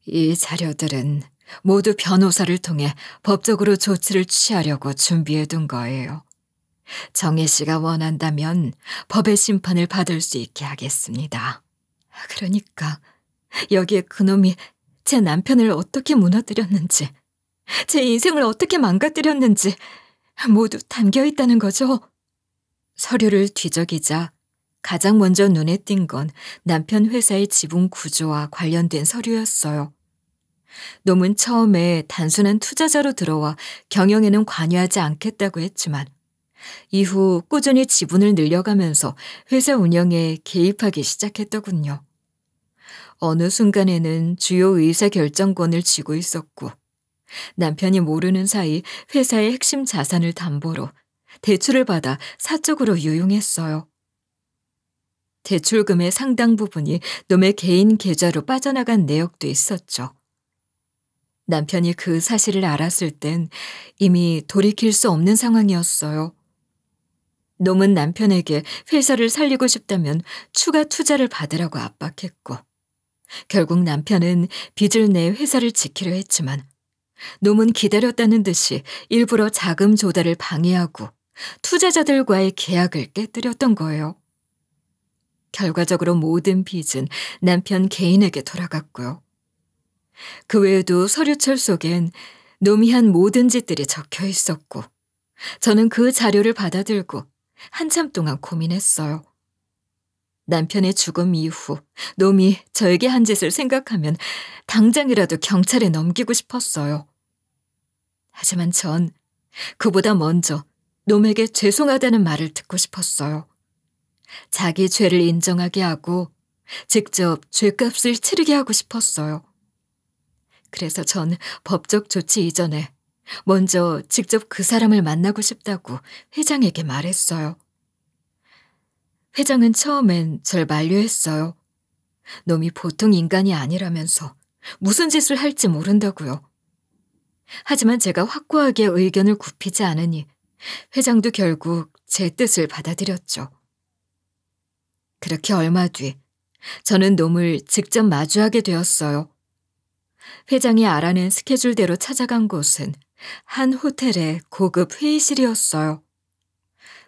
이 자료들은 모두 변호사를 통해 법적으로 조치를 취하려고 준비해둔 거예요. 정혜 씨가 원한다면 법의 심판을 받을 수 있게 하겠습니다. 그러니까 여기에 그놈이 제 남편을 어떻게 무너뜨렸는지, 제 인생을 어떻게 망가뜨렸는지 모두 담겨있다는 거죠. 서류를 뒤적이자 가장 먼저 눈에 띈 건 남편 회사의 지분 구조와 관련된 서류였어요. 놈은 처음에 단순한 투자자로 들어와 경영에는 관여하지 않겠다고 했지만 이후 꾸준히 지분을 늘려가면서 회사 운영에 개입하기 시작했더군요. 어느 순간에는 주요 의사결정권을 쥐고 있었고, 남편이 모르는 사이 회사의 핵심 자산을 담보로 대출을 받아 사적으로 유용했어요. 대출금의 상당 부분이 놈의 개인 계좌로 빠져나간 내역도 있었죠. 남편이 그 사실을 알았을 땐 이미 돌이킬 수 없는 상황이었어요. 놈은 남편에게 회사를 살리고 싶다면 추가 투자를 받으라고 압박했고, 결국 남편은 빚을 내 회사를 지키려 했지만 놈은 기다렸다는 듯이 일부러 자금 조달을 방해하고 투자자들과의 계약을 깨뜨렸던 거예요. 결과적으로 모든 빚은 남편 개인에게 돌아갔고요. 그 외에도 서류철 속엔 놈이 한 모든 짓들이 적혀 있었고 저는 그 자료를 받아들고 한참 동안 고민했어요. 남편의 죽음 이후 놈이 저에게 한 짓을 생각하면 당장이라도 경찰에 넘기고 싶었어요. 하지만 전 그보다 먼저 놈에게 죄송하다는 말을 듣고 싶었어요. 자기 죄를 인정하게 하고 직접 죄값을 치르게 하고 싶었어요. 그래서 전 법적 조치 이전에 먼저 직접 그 사람을 만나고 싶다고 회장에게 말했어요. 회장은 처음엔 절 만류했어요. 놈이 보통 인간이 아니라면서 무슨 짓을 할지 모른다고요. 하지만 제가 확고하게 의견을 굽히지 않으니 회장도 결국 제 뜻을 받아들였죠. 그렇게 얼마 뒤 저는 놈을 직접 마주하게 되었어요. 회장이 알아낸 스케줄대로 찾아간 곳은 한 호텔의 고급 회의실이었어요.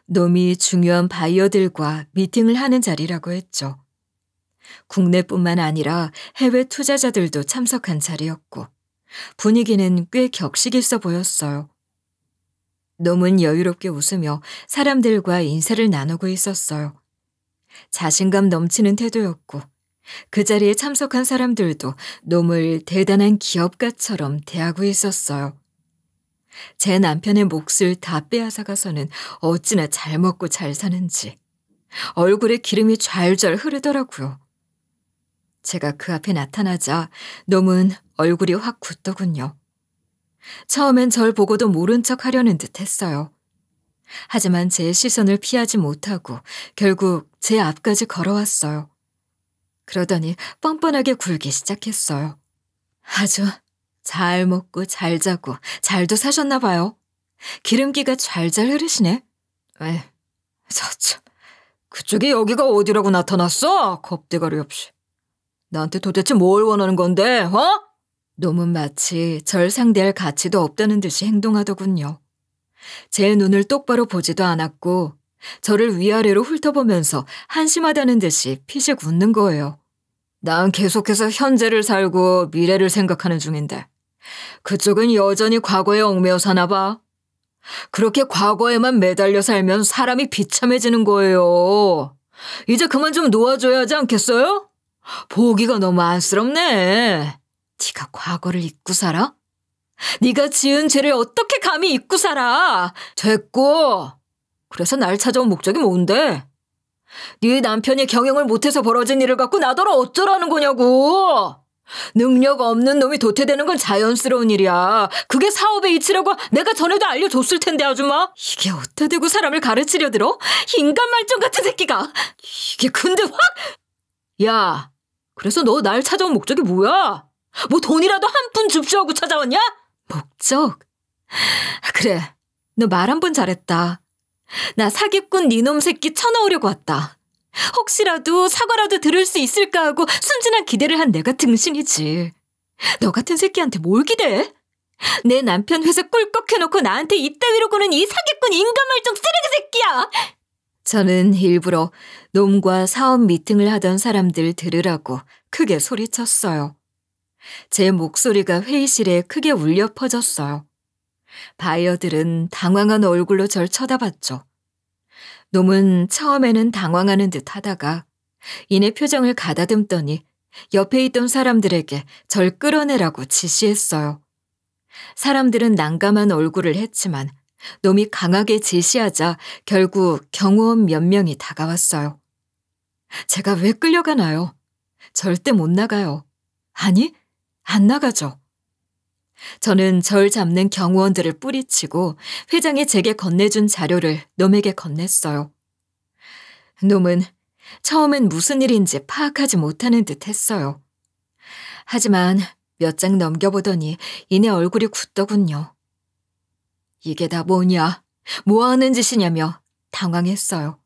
놈이 중요한 바이어들과 미팅을 하는 자리라고 했죠. 국내뿐만 아니라 해외 투자자들도 참석한 자리였고 분위기는 꽤 격식 있어 보였어요. 놈은 여유롭게 웃으며 사람들과 인사를 나누고 있었어요. 자신감 넘치는 태도였고 그 자리에 참석한 사람들도 놈을 대단한 기업가처럼 대하고 있었어요. 제 남편의 몫을 다 빼앗아가서는 어찌나 잘 먹고 잘 사는지 얼굴에 기름이 좌울좌울 흐르더라고요. 제가 그 앞에 나타나자 놈은 얼굴이 확 굳더군요. 처음엔 절 보고도 모른 척 하려는 듯 했어요. 하지만 제 시선을 피하지 못하고 결국 제 앞까지 걸어왔어요. 그러더니 뻔뻔하게 굴기 시작했어요. 아주 잘 먹고 잘 자고 잘도 사셨나 봐요. 기름기가 잘잘 흐르시네. 에이, 참. 그쪽이 여기가 어디라고 나타났어? 겁대가리 없이. 나한테 도대체 뭘 원하는 건데, 어? 놈은 마치 절 상대할 가치도 없다는 듯이 행동하더군요. 제 눈을 똑바로 보지도 않았고 저를 위아래로 훑어보면서 한심하다는 듯이 피식 웃는 거예요. 난 계속해서 현재를 살고 미래를 생각하는 중인데 그쪽은 여전히 과거에 얽매여 사나 봐. 그렇게 과거에만 매달려 살면 사람이 비참해지는 거예요. 이제 그만 좀 놓아줘야 하지 않겠어요? 보기가 너무 안쓰럽네. 네가 과거를 잊고 살아? 네가 지은 죄를 어떻게 감히 잊고 살아? 됐고. 그래서 날 찾아온 목적이 뭔데? 네 남편이 경영을 못해서 벌어진 일을 갖고 나더러 어쩌라는 거냐고. 능력 없는 놈이 도태되는 건 자연스러운 일이야. 그게 사업의 이치라고 내가 전에도 알려줬을 텐데 아줌마. 이게 어디다 대고 사람을 가르치려 들어? 인간 말종 같은 새끼가. 이게 근데 확. 야, 그래서 너 날 찾아온 목적이 뭐야? 뭐 돈이라도 한 푼 줍쇼하고 찾아왔냐? 목적? 그래, 너 말 한 번 잘했다. 나 사기꾼 니놈 새끼 쳐넣으려고 왔다. 혹시라도 사과라도 들을 수 있을까 하고 순진한 기대를 한 내가 등신이지. 너 같은 새끼한테 뭘 기대해? 내 남편 회사 꿀꺽 해놓고 나한테 이따위로 구는 이 사기꾼 인간말종 쓰레기 새끼야! 저는 일부러 놈과 사업 미팅을 하던 사람들 들으라고 크게 소리쳤어요. 제 목소리가 회의실에 크게 울려 퍼졌어요. 바이어들은 당황한 얼굴로 절 쳐다봤죠. 놈은 처음에는 당황하는 듯 하다가 이내 표정을 가다듬더니 옆에 있던 사람들에게 절 끌어내라고 지시했어요. 사람들은 난감한 얼굴을 했지만 놈이 강하게 지시하자 결국 경호원 몇 명이 다가왔어요. 제가 왜 끌려가나요? 절대 못 나가요. 아니, 안 나가죠. 저는 절 잡는 경호원들을 뿌리치고 회장이 제게 건네준 자료를 놈에게 건넸어요. 놈은 처음엔 무슨 일인지 파악하지 못하는 듯 했어요. 하지만 몇 장 넘겨보더니 이내 얼굴이 굳더군요. 이게 다 뭐냐? 뭐 하는 짓이냐며 당황했어요.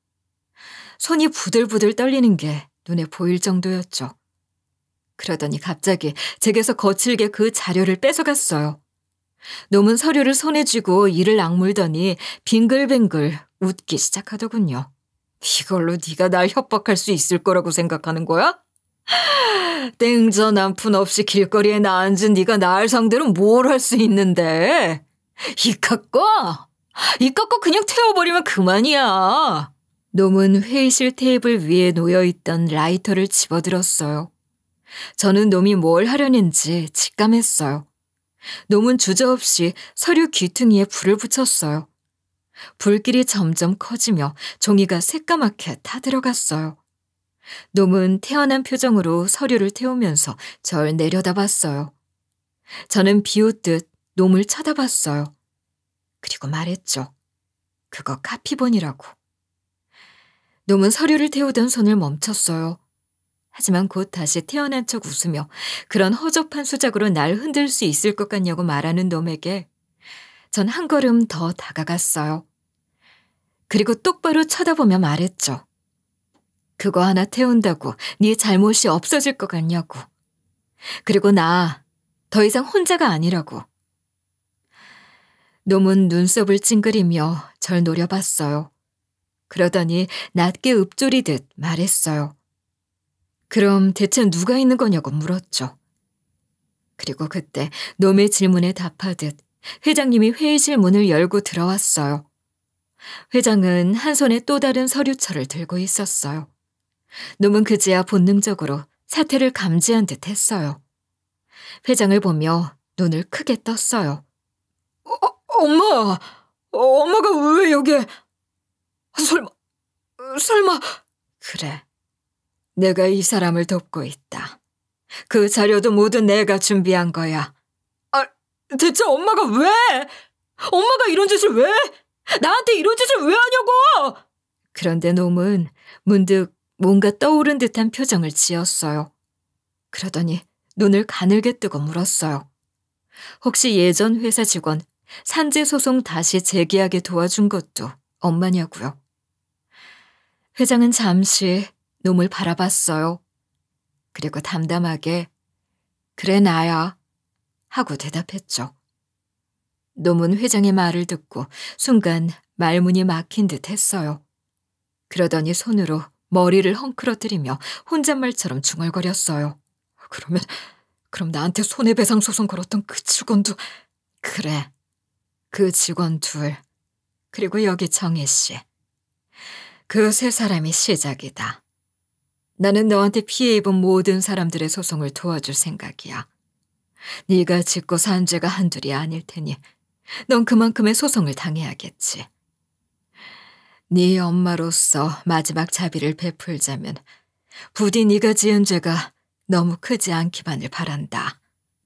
손이 부들부들 떨리는 게 눈에 보일 정도였죠. 그러더니 갑자기 제게서 거칠게 그 자료를 뺏어갔어요. 놈은 서류를 손에 쥐고 이를 악물더니 빙글빙글 웃기 시작하더군요. 이걸로 네가 날 협박할 수 있을 거라고 생각하는 거야? 땡전 한 푼 없이 길거리에 나앉은 네가 날 상대로 뭘 할 수 있는데? 이깟거 그냥 태워버리면 그만이야. 놈은 회의실 테이블 위에 놓여있던 라이터를 집어들었어요. 저는 놈이 뭘 하려는지 직감했어요. 놈은 주저없이 서류 귀퉁이에 불을 붙였어요. 불길이 점점 커지며 종이가 새까맣게 타들어갔어요. 놈은 태연한 표정으로 서류를 태우면서 절 내려다봤어요. 저는 비웃듯 놈을 쳐다봤어요. 그리고 말했죠. 그거 카피본이라고. 놈은 서류를 태우던 손을 멈췄어요. 하지만 곧 다시 태연한 척 웃으며 그런 허접한 수작으로 날 흔들 수 있을 것 같냐고 말하는 놈에게 전 한 걸음 더 다가갔어요. 그리고 똑바로 쳐다보며 말했죠. 그거 하나 태운다고 네 잘못이 없어질 것 같냐고. 그리고 나 더 이상 혼자가 아니라고. 놈은 눈썹을 찡그리며 절 노려봤어요. 그러더니 낮게 읊조리듯 말했어요. 그럼 대체 누가 있는 거냐고 물었죠. 그리고 그때 놈의 질문에 답하듯 회장님이 회의실 문을 열고 들어왔어요. 회장은 한 손에 또 다른 서류철을 들고 있었어요. 놈은 그제야 본능적으로 사태를 감지한 듯 했어요. 회장을 보며 눈을 크게 떴어요. 엄마가 왜 여기에... 설마... 그래, 내가 이 사람을 돕고 있다. 그 자료도 모두 내가 준비한 거야. 대체 엄마가 왜? 엄마가 이런 짓을 왜? 나한테 이런 짓을 왜 하냐고! 그런데 놈은 문득 뭔가 떠오른 듯한 표정을 지었어요. 그러더니 눈을 가늘게 뜨고 물었어요. 혹시 예전 회사 직원 산재 소송 다시 제기하게 도와준 것도 엄마냐고요. 회장은 잠시 놈을 바라봤어요. 그리고 담담하게 그래 나야 하고 대답했죠. 놈은 회장의 말을 듣고 순간 말문이 막힌 듯 했어요. 그러더니 손으로 머리를 헝클어뜨리며 혼잣말처럼 중얼거렸어요. 그럼 나한테 손해배상 소송 걸었던 그 직원도... 그래, 그 직원 둘, 그리고 여기 정혜 씨. 그 세 사람이 시작이다. 나는 너한테 피해 입은 모든 사람들의 소송을 도와줄 생각이야. 네가 짓고 산 죄가 한둘이 아닐 테니 넌 그만큼의 소송을 당해야겠지. 네 엄마로서 마지막 자비를 베풀자면 부디 네가 지은 죄가 너무 크지 않기만을 바란다.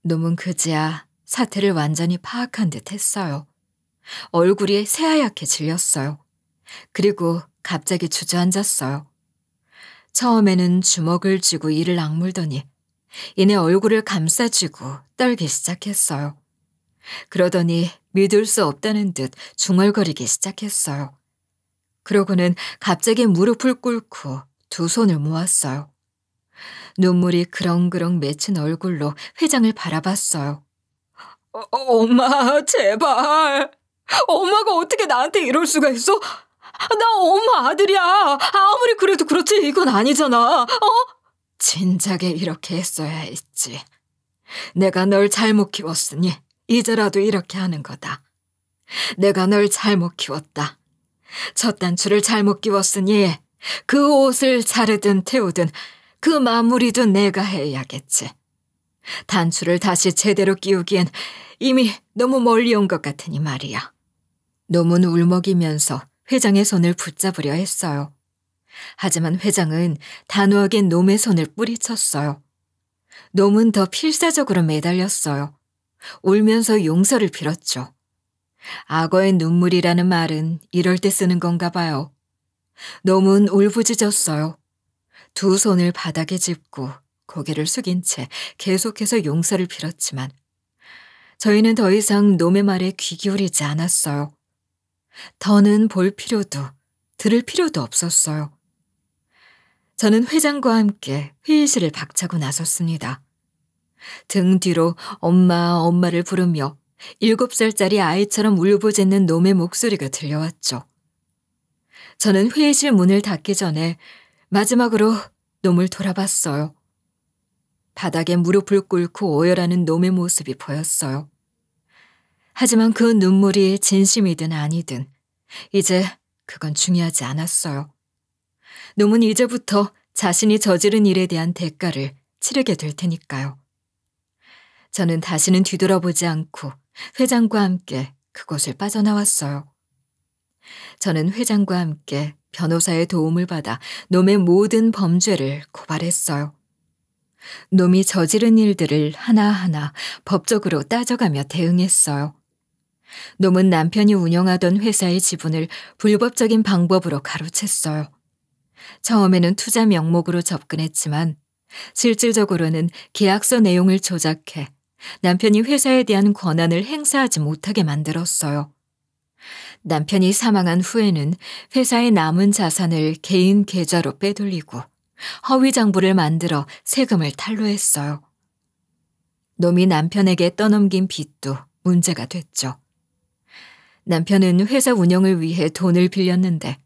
놈은 그제야 사태를 완전히 파악한 듯 했어요. 얼굴이 새하얗게 질렸어요. 그리고 갑자기 주저앉았어요. 처음에는 주먹을 쥐고 이를 악물더니 이내 얼굴을 감싸쥐고 떨기 시작했어요. 그러더니 믿을 수 없다는 듯 중얼거리기 시작했어요. 그러고는 갑자기 무릎을 꿇고 두 손을 모았어요. 눈물이 그렁그렁 맺힌 얼굴로 회장을 바라봤어요. 엄마, 제발. 엄마가 어떻게 나한테 이럴 수가 있어? 나 엄마 아들이야. 아무리 그래도 그렇지 이건 아니잖아. 진작에 이렇게 했어야 했지. 내가 널 잘못 키웠으니 이제라도 이렇게 하는 거다. 내가 널 잘못 키웠다. 첫 단추를 잘못 끼웠으니 그 옷을 자르든 태우든 그 마무리도 내가 해야겠지. 단추를 다시 제대로 끼우기엔 이미 너무 멀리 온 것 같으니 말이야. 놈은 울먹이면서 회장의 손을 붙잡으려 했어요. 하지만 회장은 단호하게 놈의 손을 뿌리쳤어요. 놈은 더 필사적으로 매달렸어요. 울면서 용서를 빌었죠. 악어의 눈물이라는 말은 이럴 때 쓰는 건가 봐요. 놈은 울부짖었어요. 두 손을 바닥에 짚고 고개를 숙인 채 계속해서 용서를 빌었지만 저희는 더 이상 놈의 말에 귀 기울이지 않았어요. 더는 볼 필요도 들을 필요도 없었어요. 저는 회장과 함께 회의실을 박차고 나섰습니다. 등 뒤로 엄마를 부르며 7살짜리 아이처럼 울부짖는 놈의 목소리가 들려왔죠. 저는 회의실 문을 닫기 전에 마지막으로 놈을 돌아봤어요. 바닥에 무릎을 꿇고 오열하는 놈의 모습이 보였어요. 하지만 그 눈물이 진심이든 아니든 이제 그건 중요하지 않았어요. 놈은 이제부터 자신이 저지른 일에 대한 대가를 치르게 될 테니까요. 저는 다시는 뒤돌아보지 않고 회장과 함께 그곳을 빠져나왔어요. 저는 회장과 함께 변호사의 도움을 받아 놈의 모든 범죄를 고발했어요. 놈이 저지른 일들을 하나하나 법적으로 따져가며 대응했어요. 놈은 남편이 운영하던 회사의 지분을 불법적인 방법으로 가로챘어요. 처음에는 투자 명목으로 접근했지만 실질적으로는 계약서 내용을 조작해 남편이 회사에 대한 권한을 행사하지 못하게 만들었어요. 남편이 사망한 후에는 회사의 남은 자산을 개인 계좌로 빼돌리고 허위 장부를 만들어 세금을 탈루했어요. 놈이 남편에게 떠넘긴 빚도 문제가 됐죠. 남편은 회사 운영을 위해 돈을 빌렸는데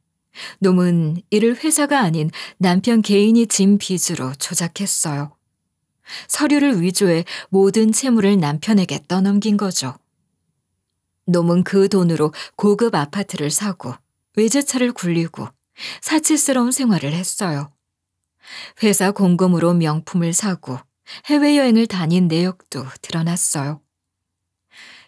놈은 이를 회사가 아닌 남편 개인이 진 빚으로 조작했어요. 서류를 위조해 모든 채무를 남편에게 떠넘긴 거죠. 놈은 그 돈으로 고급 아파트를 사고 외제차를 굴리고 사치스러운 생활을 했어요. 회사 공금으로 명품을 사고 해외여행을 다닌 내역도 드러났어요.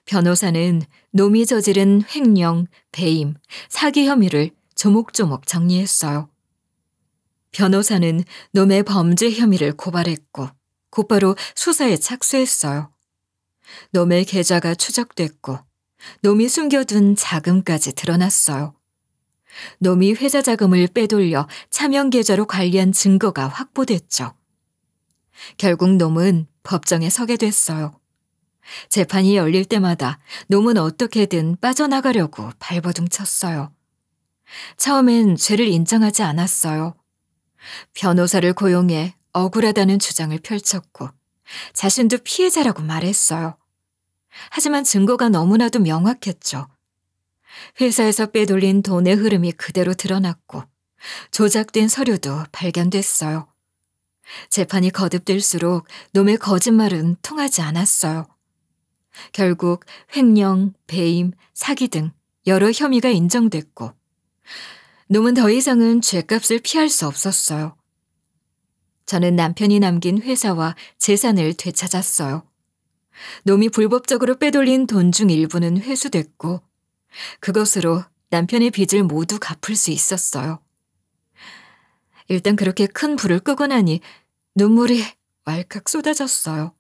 변호사는 놈이 저지른 횡령, 배임, 사기 혐의를 조목조목 정리했어요. 변호사는 놈의 범죄 혐의를 고발했고 곧바로 수사에 착수했어요. 놈의 계좌가 추적됐고 놈이 숨겨둔 자금까지 드러났어요. 놈이 회사 자금을 빼돌려 차명 계좌로 관리한 증거가 확보됐죠. 결국 놈은 법정에 서게 됐어요. 재판이 열릴 때마다 놈은 어떻게든 빠져나가려고 발버둥 쳤어요. 처음엔 죄를 인정하지 않았어요. 변호사를 고용해 억울하다는 주장을 펼쳤고 자신도 피해자라고 말했어요. 하지만 증거가 너무나도 명확했죠. 회사에서 빼돌린 돈의 흐름이 그대로 드러났고 조작된 서류도 발견됐어요. 재판이 거듭될수록 놈의 거짓말은 통하지 않았어요. 결국 횡령, 배임, 사기 등 여러 혐의가 인정됐고 놈은 더 이상은 죗값을 피할 수 없었어요. 저는 남편이 남긴 회사와 재산을 되찾았어요. 놈이 불법적으로 빼돌린 돈 중 일부는 회수됐고 그것으로 남편의 빚을 모두 갚을 수 있었어요. 일단 그렇게 큰 불을 끄고 나니 눈물이 왈칵 쏟아졌어요.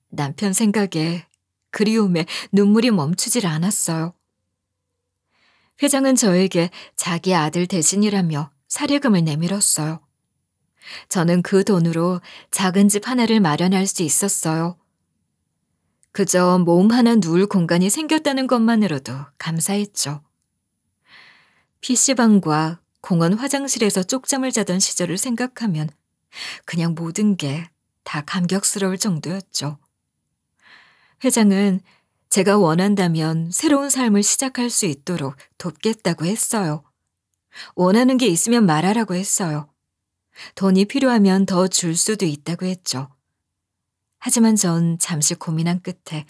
남편 생각에 그리움에 눈물이 멈추질 않았어요. 회장은 저에게 자기 아들 대신이라며 사례금을 내밀었어요. 저는 그 돈으로 작은 집 하나를 마련할 수 있었어요. 그저 몸 하나 누울 공간이 생겼다는 것만으로도 감사했죠. PC방과 공원 화장실에서 쪽잠을 자던 시절을 생각하면 그냥 모든 게 다 감격스러울 정도였죠. 회장은 제가 원한다면 새로운 삶을 시작할 수 있도록 돕겠다고 했어요. 원하는 게 있으면 말하라고 했어요. 돈이 필요하면 더 줄 수도 있다고 했죠. 하지만 전 잠시 고민한 끝에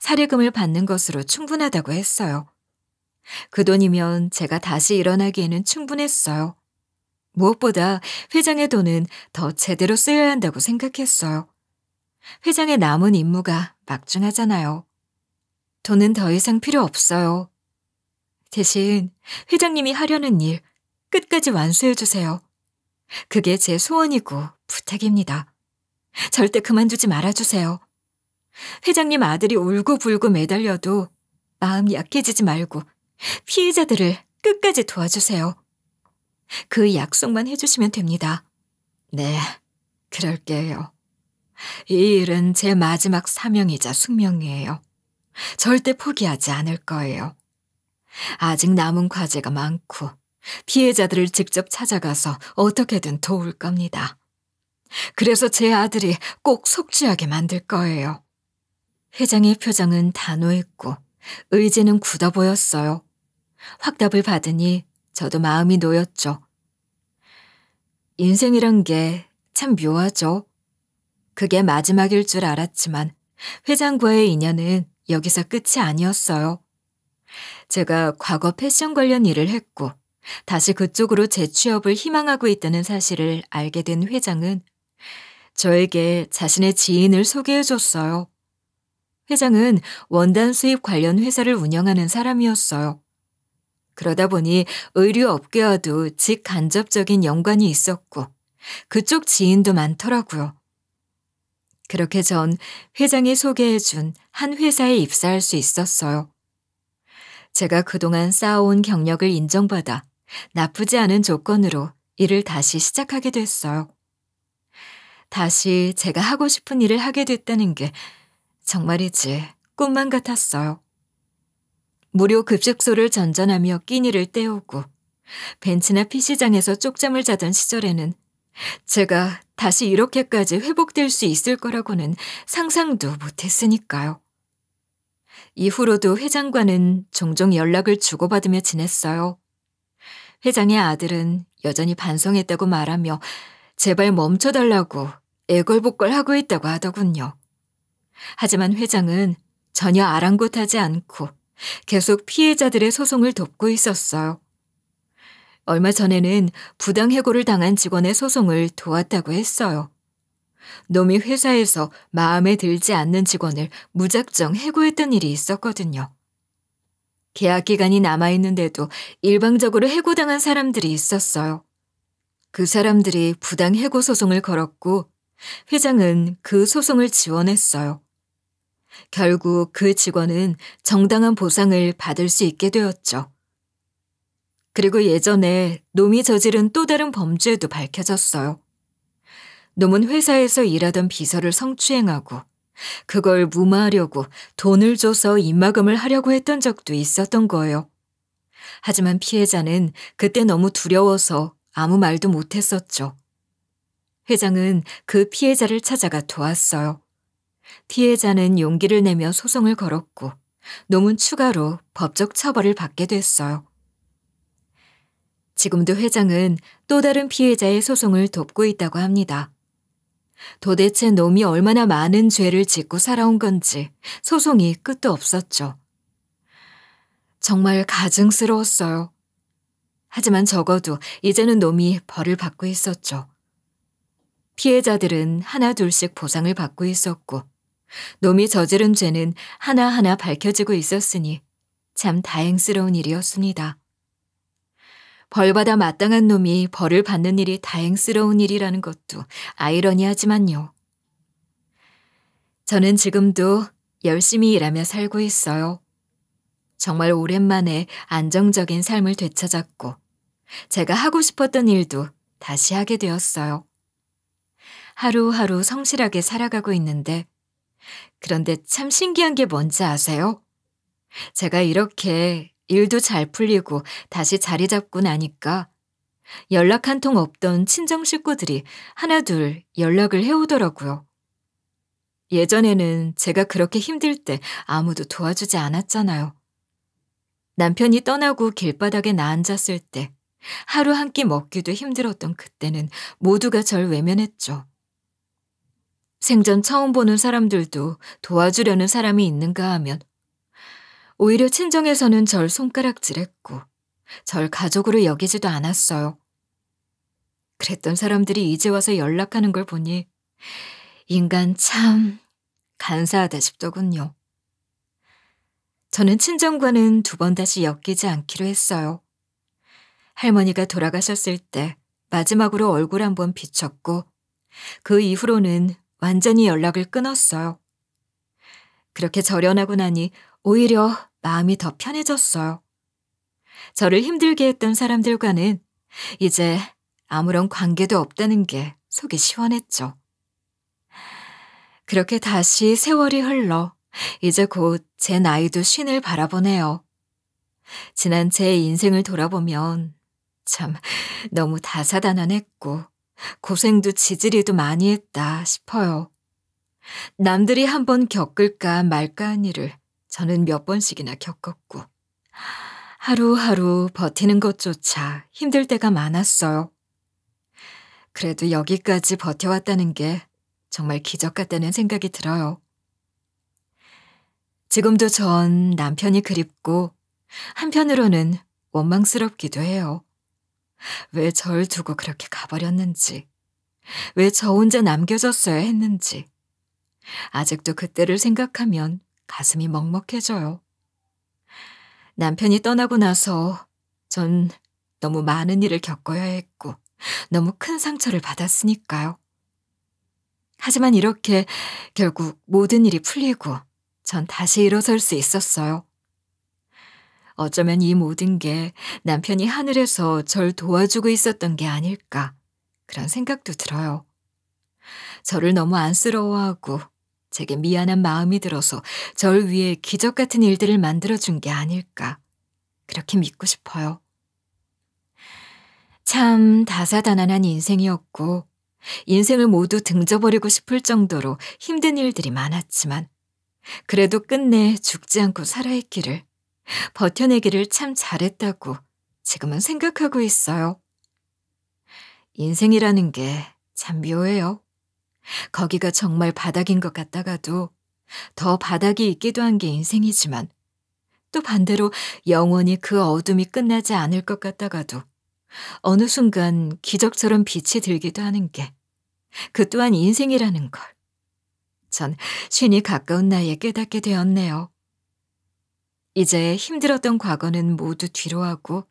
사례금을 받는 것으로 충분하다고 했어요. 그 돈이면 제가 다시 일어나기에는 충분했어요. 무엇보다 회장의 돈은 더 제대로 쓰여야 한다고 생각했어요. 회장의 남은 임무가 막중하잖아요. 돈은 더 이상 필요 없어요. 대신 회장님이 하려는 일 끝까지 완수해 주세요. 그게 제 소원이고 부탁입니다. 절대 그만두지 말아주세요. 회장님 아들이 울고불고 매달려도 마음 약해지지 말고 피해자들을 끝까지 도와주세요. 그 약속만 해주시면 됩니다. 네, 그럴게요. 이 일은 제 마지막 사명이자 숙명이에요. 절대 포기하지 않을 거예요. 아직 남은 과제가 많고 피해자들을 직접 찾아가서 어떻게든 도울 겁니다. 그래서 제 아들이 꼭 속죄하게 만들 거예요. 회장의 표정은 단호했고 의지는 굳어 보였어요. 확답을 받으니 저도 마음이 놓였죠. 인생이란 게 참 묘하죠. 그게 마지막일 줄 알았지만 회장과의 인연은 여기서 끝이 아니었어요. 제가 과거 패션 관련 일을 했고 다시 그쪽으로 재취업을 희망하고 있다는 사실을 알게 된 회장은 저에게 자신의 지인을 소개해줬어요. 회장은 원단 수입 관련 회사를 운영하는 사람이었어요. 그러다 보니 의류 업계와도 직간접적인 연관이 있었고 그쪽 지인도 많더라고요. 그렇게 전 회장이 소개해준 한 회사에 입사할 수 있었어요. 제가 그동안 쌓아온 경력을 인정받아 나쁘지 않은 조건으로 일을 다시 시작하게 됐어요. 다시 제가 하고 싶은 일을 하게 됐다는 게 정말이지 꿈만 같았어요. 무료 급식소를 전전하며 끼니를 때우고 벤치나 PC장에서 쪽잠을 자던 시절에는 제가 다시 이렇게까지 회복될 수 있을 거라고는 상상도 못했으니까요. 이후로도 회장과는 종종 연락을 주고받으며 지냈어요. 회장의 아들은 여전히 반성했다고 말하며 제발 멈춰달라고 애걸복걸하고 있다고 하더군요. 하지만 회장은 전혀 아랑곳하지 않고 계속 피해자들의 소송을 돕고 있었어요. 얼마 전에는 부당해고를 당한 직원의 소송을 도왔다고 했어요. 놈이 회사에서 마음에 들지 않는 직원을 무작정 해고했던 일이 있었거든요. 계약 기간이 남아있는데도 일방적으로 해고당한 사람들이 있었어요. 그 사람들이 부당해고 소송을 걸었고 회장은 그 소송을 지원했어요. 결국 그 직원은 정당한 보상을 받을 수 있게 되었죠. 그리고 예전에 놈이 저지른 또 다른 범죄도 밝혀졌어요. 놈은 회사에서 일하던 비서를 성추행하고 그걸 무마하려고 돈을 줘서 입막음을 하려고 했던 적도 있었던 거예요. 하지만 피해자는 그때 너무 두려워서 아무 말도 못했었죠. 회장은 그 피해자를 찾아가 도왔어요. 피해자는 용기를 내며 소송을 걸었고 놈은 추가로 법적 처벌을 받게 됐어요. 지금도 회장은 또 다른 피해자의 소송을 돕고 있다고 합니다. 도대체 놈이 얼마나 많은 죄를 짓고 살아온 건지 소송이 끝도 없었죠. 정말 가증스러웠어요. 하지만 적어도 이제는 놈이 벌을 받고 있었죠. 피해자들은 하나 둘씩 보상을 받고 있었고 놈이 저지른 죄는 하나하나 밝혀지고 있었으니 참 다행스러운 일이었습니다. 벌받아 마땅한 놈이 벌을 받는 일이 다행스러운 일이라는 것도 아이러니하지만요. 저는 지금도 열심히 일하며 살고 있어요. 정말 오랜만에 안정적인 삶을 되찾았고 제가 하고 싶었던 일도 다시 하게 되었어요. 하루하루 성실하게 살아가고 있는데 그런데 참 신기한 게 뭔지 아세요? 제가 이렇게 일도 잘 풀리고 다시 자리 잡고 나니까 연락 한 통 없던 친정 식구들이 하나둘 연락을 해오더라고요. 예전에는 제가 그렇게 힘들 때 아무도 도와주지 않았잖아요. 남편이 떠나고 길바닥에 나앉았을 때 하루 한 끼 먹기도 힘들었던 그때는 모두가 절 외면했죠. 생전 처음 보는 사람들도 도와주려는 사람이 있는가 하면 오히려 친정에서는 절 손가락질했고 절 가족으로 여기지도 않았어요. 그랬던 사람들이 이제 와서 연락하는 걸 보니 인간 참 간사하다 싶더군요. 저는 친정과는 두 번 다시 엮이지 않기로 했어요. 할머니가 돌아가셨을 때 마지막으로 얼굴 한번 비췄고 그 이후로는 완전히 연락을 끊었어요. 그렇게 절연하고 나니 오히려 마음이 더 편해졌어요. 저를 힘들게 했던 사람들과는 이제 아무런 관계도 없다는 게 속이 시원했죠. 그렇게 다시 세월이 흘러 이제 곧 제 나이도 50을 바라보네요. 지난 제 인생을 돌아보면 참 너무 다사다난했고 고생도 지지리도 많이 했다 싶어요. 남들이 한 번 겪을까 말까 한 일을 저는 몇 번씩이나 겪었고 하루하루 버티는 것조차 힘들 때가 많았어요. 그래도 여기까지 버텨왔다는 게 정말 기적 같다는 생각이 들어요. 지금도 전 남편이 그립고 한편으로는 원망스럽기도 해요. 왜 절 두고 그렇게 가버렸는지, 왜 저 혼자 남겨졌어야 했는지, 아직도 그때를 생각하면 가슴이 먹먹해져요. 남편이 떠나고 나서 전 너무 많은 일을 겪어야 했고 너무 큰 상처를 받았으니까요. 하지만 이렇게 결국 모든 일이 풀리고 전 다시 일어설 수 있었어요. 어쩌면 이 모든 게 남편이 하늘에서 절 도와주고 있었던 게 아닐까 그런 생각도 들어요. 저를 너무 안쓰러워하고 제게 미안한 마음이 들어서 절 위해 기적 같은 일들을 만들어준 게 아닐까 그렇게 믿고 싶어요. 참 다사다난한 인생이었고 인생을 모두 등져버리고 싶을 정도로 힘든 일들이 많았지만 그래도 끝내 죽지 않고 살아있기를 버텨내기를 참 잘했다고 지금은 생각하고 있어요. 인생이라는 게 참 묘해요. 거기가 정말 바닥인 것 같다가도 더 바닥이 있기도 한 게 인생이지만 또 반대로 영원히 그 어둠이 끝나지 않을 것 같다가도 어느 순간 기적처럼 빛이 들기도 하는 게 그 또한 인생이라는 걸 전 쉰이 가까운 나이에 깨닫게 되었네요. 이제 힘들었던 과거는 모두 뒤로 하고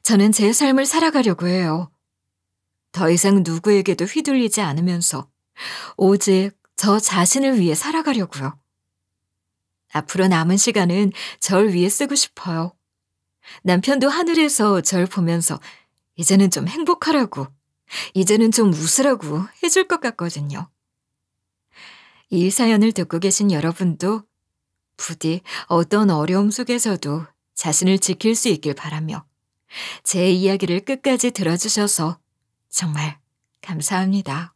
저는 제 삶을 살아가려고 해요. 더 이상 누구에게도 휘둘리지 않으면서 오직 저 자신을 위해 살아가려고요. 앞으로 남은 시간은 절 위해 쓰고 싶어요. 남편도 하늘에서 절 보면서 이제는 좀 행복하라고, 이제는 좀 웃으라고 해줄 것 같거든요. 이 사연을 듣고 계신 여러분도 부디 어떤 어려움 속에서도 자신을 지킬 수 있길 바라며 제 이야기를 끝까지 들어주셔서 정말 감사합니다.